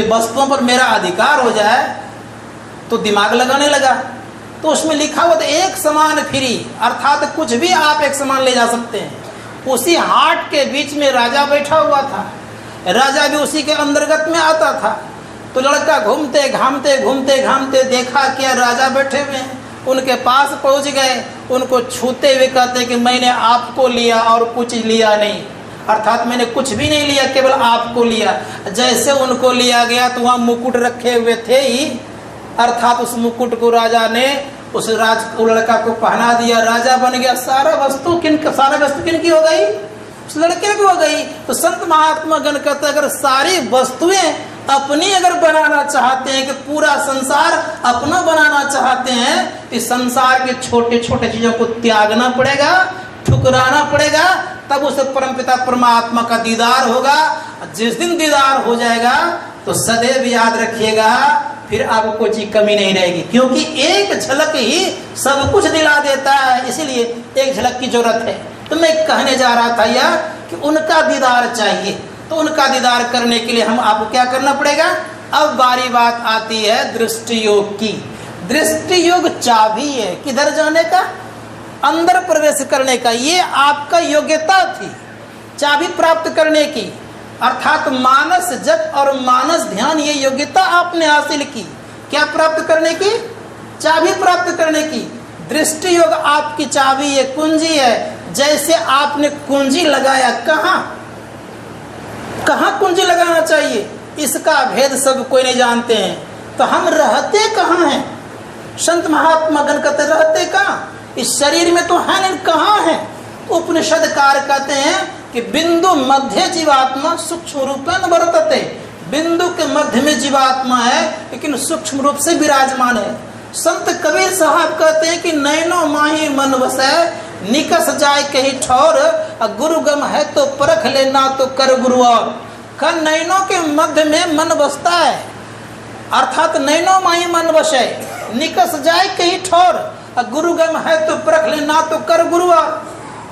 वस्तुओं पर मेरा अधिकार हो जाए, तो दिमाग लगाने लगा। तो उसमें लिखा हुआ था एक सामान फ्री, अर्थात कुछ भी आप एक सामान ले जा सकते हैं। उसी हाट के बीच में राजा बैठा हुआ था, राजा भी उसी के अंतर्गत में आता था। तो लड़का घूमते घामते देखा क्या राजा बैठे हुए हैं, उनके पास पहुंच गए, उनको छूते हुए कहते कि मैंने आपको लिया और कुछ लिया नहीं, अर्थात मैंने कुछ भी नहीं लिया, केवल आपको लिया। जैसे उनको लिया गया तो वहां मुकुट रखे हुए थे ही, अर्थात उस मुकुट को राजा ने उस लड़का को पहना दिया, राजा बन गया। सारा वस्तु किनकी हो गई? उस लड़के की हो गई। तो संत महात्मा गण कहते अगर सारी वस्तुएं अपनी अगर बनाना चाहते हैं कि पूरा संसार अपना बनाना चाहते हैं, इस संसार के छोटे छोटे चीजों को त्यागना पड़ेगा, ठुकराना पड़ेगा, तब उसे परमपिता परमात्मा का दीदार होगा। जिस दिन दीदार हो जाएगा तो सदैव याद रखिएगा फिर आपको कोई चीज कमी नहीं रहेगी, क्योंकि एक झलक ही सब कुछ दिला देता है। इसीलिए एक झलक की जरूरत है। तो मैं कहने जा रहा था यह कि उनका दीदार चाहिए, तो उनका दीदार करने के लिए हम आपको क्या करना पड़ेगा? अब बारी बात आती है दृष्टि योग की। दृष्टि योग चाबी है किधर जाने का? अंदर प्रवेश करने का। ये आपका योग्यता थी चाबी प्राप्त करने की, अर्थात मानस जप और मानस ध्यान, ये योग्यता आपने हासिल की। क्या प्राप्त करने की? चाबी प्राप्त करने की। दृष्टि योग आपकी चाबी है, कुंजी है। जैसे आपने कुंजी लगाया, कहाँ कुंजी लगाना चाहिए इसका भेद सब कोई नहीं जानते हैं। तो हम रहते कहाँ हैं? संत महात्मा गण कहते रहते कहाँ? इस शरीर में तो है नहीं, कहाँ है? उपनिषदकार कहते हैं कि बिंदु मध्य जीवात्मा सूक्ष्म रूपेण वर्तते। बिंदु के मध्य में जीवात्मा है लेकिन सूक्ष्म रूप से विराजमान है। संत कबीर साहब कहते हैं कि नैनो माही मन वसै, निकस जाए कहीं ठौर, गुरु गम है तो परख लेना तो कर गुरु और। कर नैनों के मध्य में मन बसता है, अर्थात नैनो माही मन वसै, निकस जाए कहीं ठौर, गुरु गम है तो परख लेना तो कर गुरु और।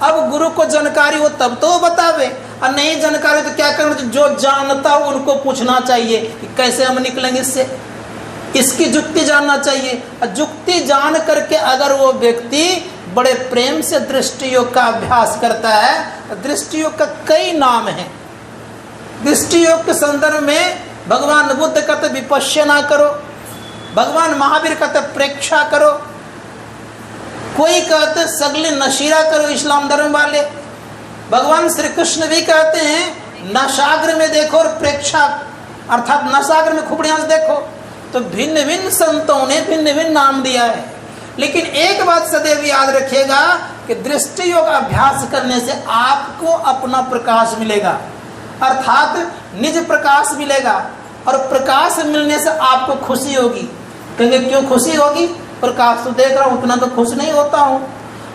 अब गुरु को जानकारी हो तब तो बतावे, और नहीं जानकारी तो क्या करना? जो जानता हो उनको पूछना चाहिए कि कैसे हम निकलेंगे इससे, इसकी जुक्ति जानना चाहिए। और जुक्ति जान करके अगर वो व्यक्ति बड़े प्रेम से दृष्टि योग का अभ्यास करता है, दृष्टि योग का कई नाम है। दृष्टि योग के संदर्भ में भगवान बुद्ध कहते विपश्यना करो, भगवान महावीर कहते प्रेक्षा करो, कोई कहते सगले नशीरा करो इस्लाम धर्म वाले, भगवान श्री कृष्ण भी कहते हैं नशाग्र में देखो और प्रेक्षा अर्थात नशाग्र में खूब बढ़िया से देखो। तो भिन्न भिन्न संतों ने भिन्न भिन्न नाम दिया है। लेकिन एक बात सदैव याद रखिएगा कि दृष्टि योग अभ्यास करने से आपको अपना प्रकाश मिलेगा, अर्थात निज प्रकाश मिलेगा। और प्रकाश मिलने से आपको खुशी होगी। कहेंगे क्यों खुशी होगी? प्रकाश तो देख रहा हूं, उतना तो खुश नहीं होता हूं।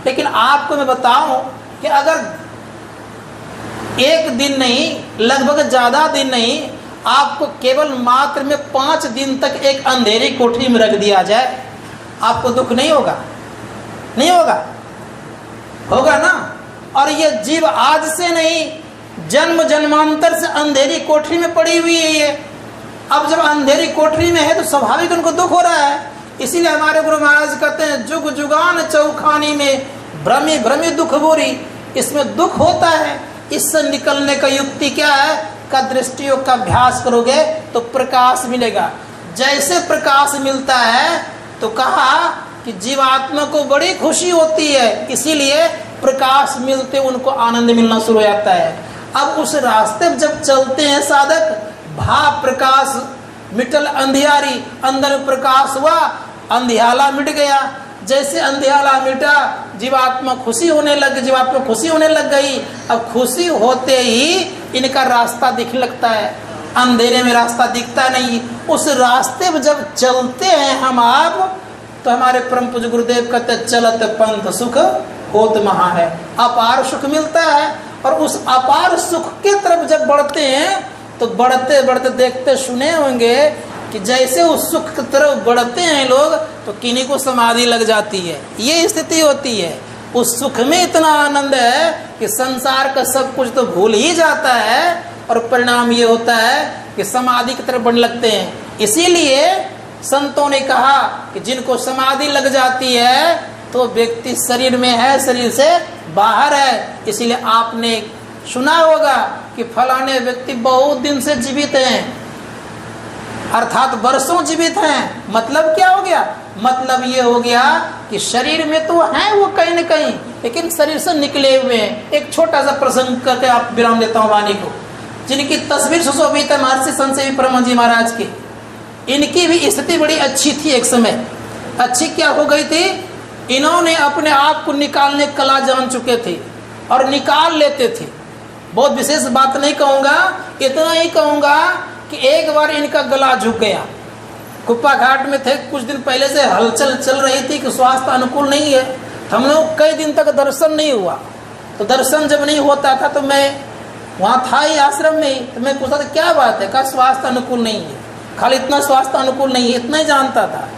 लेकिन आपको मैं बताऊं कि अगर एक दिन नहीं, लगभग ज्यादा दिन नहीं, आपको केवल मात्र में 5 दिन तक एक अंधेरी कोठरी में रख दिया जाए, आपको दुख नहीं होगा? नहीं होगा? होगा ना। और ये जीव आज से नहीं, जन्म जन्मांतर से अंधेरी कोठरी में पड़ी हुई है ये। अब जब अंधेरी कोठरी में है तो स्वाभाविक उनको दुख हो रहा है। इसीलिए हमारे गुरु महाराज कहते हैं, जुग जुगान चौखानी में भ्रमी भ्रमी दुख बोरी। इसमें दुख होता है, इससे निकलने का युक्ति क्या है? का दृष्टियोग का अभ्यास करोगे तो प्रकाश मिलेगा। जैसे प्रकाश मिलता है तो कहा कि जीवात्मा को बड़ी खुशी होती है, इसीलिए प्रकाश मिलते उनको आनंद मिलना शुरू हो जाता है। अब उस रास्ते पर जब चलते हैं साधक, भाव प्रकाश मिटल अंधियारी, अंदर प्रकाश हुआ, अंधियाला मिट गया। जैसे अंधियाला मिटा, जीवात्मा खुशी होने लग गई। अब खुशी होते ही इनका रास्ता दिखने लगता है। अंधेरे में रास्ता दिखता नहीं। उस रास्ते पर जब चलते हैं हम आप, तो हमारे परम पूज्य गुरुदेव कहते चलत पंथ सुख होत महा है, अपार सुख मिलता है। और उस अपार सुख के तरफ जब बढ़ते हैं तो बढ़ते बढ़ते देखते सुने होंगे कि जैसे उस सुख की तरफ बढ़ते हैं लोग तो किन्हीं को समाधि लग जाती है। ये स्थिति होती है। उस सुख में इतना आनंद है कि संसार का सब कुछ तो भूल ही जाता है, और परिणाम ये होता है कि समाधि की तरफ बढ़ने लगते हैं। इसीलिए संतों ने कहा कि जिनको समाधि लग जाती है तो व्यक्ति शरीर में है, शरीर से बाहर है। इसीलिए आपने सुना होगा कि फलाने व्यक्ति बहुत दिन से जीवित हैं, अर्थात वर्षों जीवित हैं। मतलब क्या हो गया? मतलब ये हो गया कि शरीर में तो हैं वो कहीं न कहीं, लेकिन शरीर से निकले हुए हैं। एक छोटा सा प्रसंग करके आप विराम देता हूँ वाणी को। जिनकी तस्वीर सुशोभित है महर्षि संत सेवी परम जी महाराज की, इनकी भी स्थिति बड़ी अच्छी थी। एक समय अच्छी क्या हो गई थी? इन्होंने अपने आप को निकालने कला जान चुके थे और निकाल लेते थे। बहुत विशेष बात नहीं कहूँगा, इतना ही कहूँगा कि एक बार इनका गला झुक गया। कुप्पा घाट में थे, कुछ दिन पहले से हलचल चल रही थी कि स्वास्थ्य अनुकूल नहीं है। हम लोग कई दिन तक दर्शन नहीं हुआ। तो दर्शन जब नहीं होता था तो मैं वहाँ था ही आश्रम में ही, तो मैं पूछा था क्या बात है? कहा स्वास्थ्य अनुकूल नहीं है। खाली इतना स्वास्थ्य अनुकूल नहीं है, इतना ही जानता था।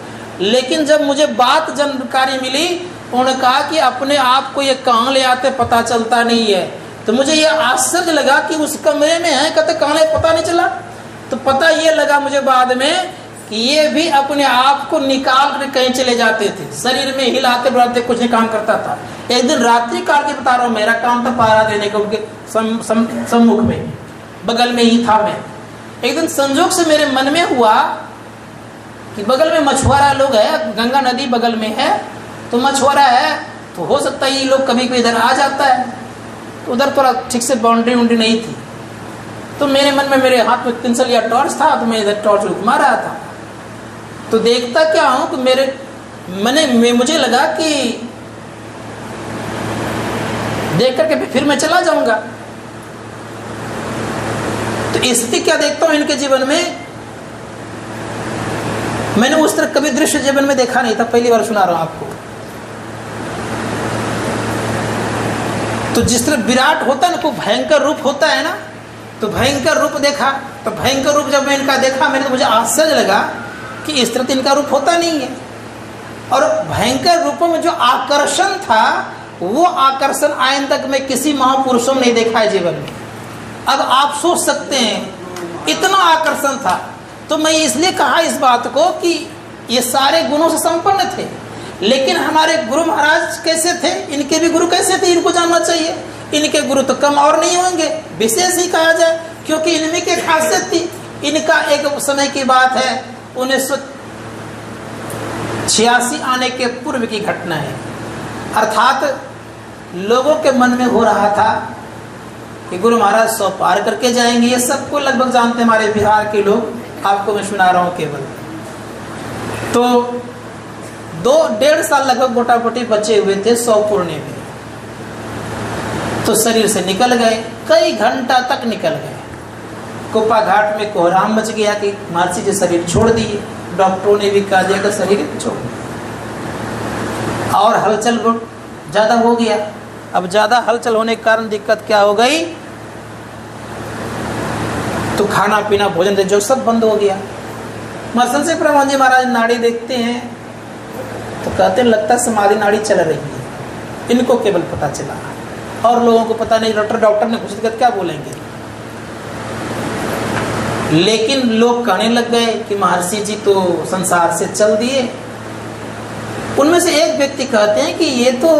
लेकिन जब मुझे बात जानकारी मिली, उन्होंने कहा कि अपने आप को ये कहाँ ले आते पता चलता नहीं है। तो मुझे ये आश्चर्य लगा कि उस कमरे में है, कहते कहाँ पता नहीं चला। तो पता ये लगा मुझे बाद में कि ये भी अपने आप को निकाल कर कहीं चले जाते थे। शरीर में हिलाते बढ़ाते कुछ नहीं काम करता था। एक दिन रात्रि काल की बता रहा हूँ, मेरा काम था पहरा देने का उनके सम्मुख में, बगल में ही था मैं। एक दिन संजोग से मेरे मन में हुआ कि बगल में मछुआरा लोग है, गंगा नदी बगल में है, तो मछुआरा है तो हो सकता है ये लोग कभी कभी इधर आ जाता है। तो उधर थोड़ा ठीक से बाउंड्री वुंड्री नहीं थी, तो मेरे मन में मेरे हाथ में तिनसल या टॉर्च था, तो मैं इधर टॉर्च घुमा रहा था। तो देखता क्या हूँ कि मेरे में मुझे लगा कि देख करके फिर मैं चला जाऊंगा। तो स्थिति क्या देखता हूँ इनके जीवन में, मैंने उस तरह कभी दृश्य जीवन में देखा नहीं था, पहली बार सुना रहा हूं आपको। तो जिस तरह विराट होता है ना, कोई भयंकर रूप होता है ना, तो भयंकर रूप देखा। तो भयंकर रूप जब मैं इनका देखा, मैंने तो मुझे आश्चर्य लगा कि इस तरह इनका रूप होता नहीं है। और भयंकर रूपों में जो आकर्षण था, वो आकर्षण आयन तक मैं किसी महापुरुषों में नहीं देखा है जीवन में। अब आप सोच सकते हैं इतना आकर्षण था। तो मैं इसलिए कहा इस बात को कि ये सारे गुणों से संपन्न थे, लेकिन हमारे गुरु महाराज कैसे थे, इनके भी गुरु कैसे थे, इनको जानना चाहिए। इनके गुरु तो कम और नहीं होंगे, विशेष ही कहा जाए, क्योंकि इनमें क्या खासियत थी। इनका एक समय की बात है, 1986 आने के पूर्व की घटना है। अर्थात लोगों के मन में हो रहा था कि गुरु महाराज 100 पार करके जाएंगे। ये सबको लगभग जानते हैं हमारे बिहार के लोग, आपको मैं सुना रहा हूँ केवल। तो 2-1.5 साल लगभग मोटा मोटी बचे हुए थे 100 पूर्णे में। तो शरीर से निकल गए, कई घंटा तक निकल गए। कुप्पा घाट में कोहराम मच गया कि महर्षि जी शरीर छोड़ दिए। डॉक्टरों ने भी कहा दिया कि शरीर छोड़, और हलचल ज्यादा हो गया। अब ज्यादा हलचल होने के कारण दिक्कत क्या हो गई, तो खाना पीना भोजन जो सब बंद हो गया। मसन से प्रभु जी महाराज नाड़ी देखते हैं तो कहते हैं लगता है समाधि नाड़ी चल रही है, इनको केवल पता चला और लोगों को पता नहीं। डॉक्टर ने घोषित कर क्या बोलेंगे। लेकिन लोग कहने लग गए कि महर्षि जी तो संसार से चल दिए। उनमें से एक व्यक्ति कहते हैं कि ये तो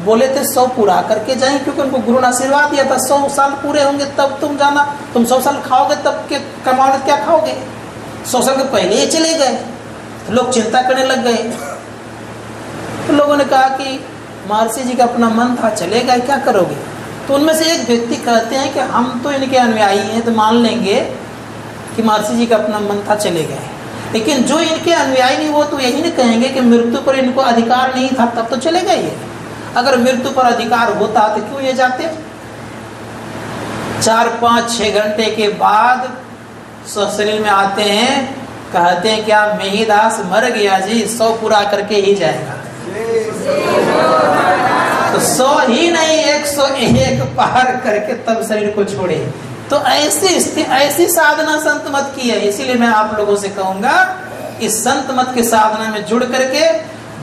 बोले थे 100 पूरा करके जाएं, क्योंकि उनको गुरु ने आशीर्वाद दिया था 100 साल पूरे होंगे तब तुम जाना, तुम 100 साल खाओगे तब के कमाओगे, क्या खाओगे, 100 साल के पहले ही चले गए। तो लोग चिंता करने लग गए। तो लोगों ने कहा कि महर्षि जी का अपना मन था, चले गए, क्या करोगे। तो उनमें से एक व्यक्ति कहते हैं कि हम तो इनके अनुयायी हैं, तो मान लेंगे कि महर्षि जी का अपना मन था, चले गए। लेकिन जो इनके अनुयायी नहीं वो तो यही नहीं कहेंगे कि मृत्यु पर इनको अधिकार नहीं था तब तो चले गए। अगर मृत्यु पर अधिकार होता तो क्यों ये जाते। 4, 5, 6 घंटे के बाद शरीर में आते हैं, कहते हैं क्या मेहिदास मर गया जी, 100 पूरा करके ही जाएगा। तो 100 ही नहीं 101 पार करके तब शरीर को छोड़े। तो ऐसी साधना संत मत की है। इसीलिए मैं आप लोगों से कहूंगा इस संत मत के साधना में जुड़ करके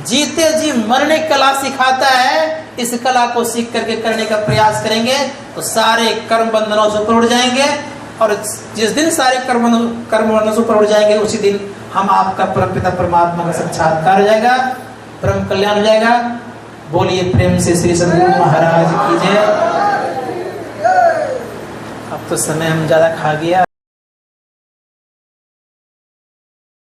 जीते जी मरने की कला सिखाता है, इस कला को सीख करके करने का प्रयास करेंगे तो सारे कर्म बंधनों से ऊपर उठ जाएंगे। और जिस दिन सारे कर्म बंधनों से ऊपर उठ जाएंगे उसी दिन हम आपका परमपिता परमात्मा का साक्षात्कार हो जाएगा, परम कल्याण हो जाएगा। बोलिए प्रेम से श्री सद्गुरु महाराज की जय। अब तो समय हम ज्यादा खा गया।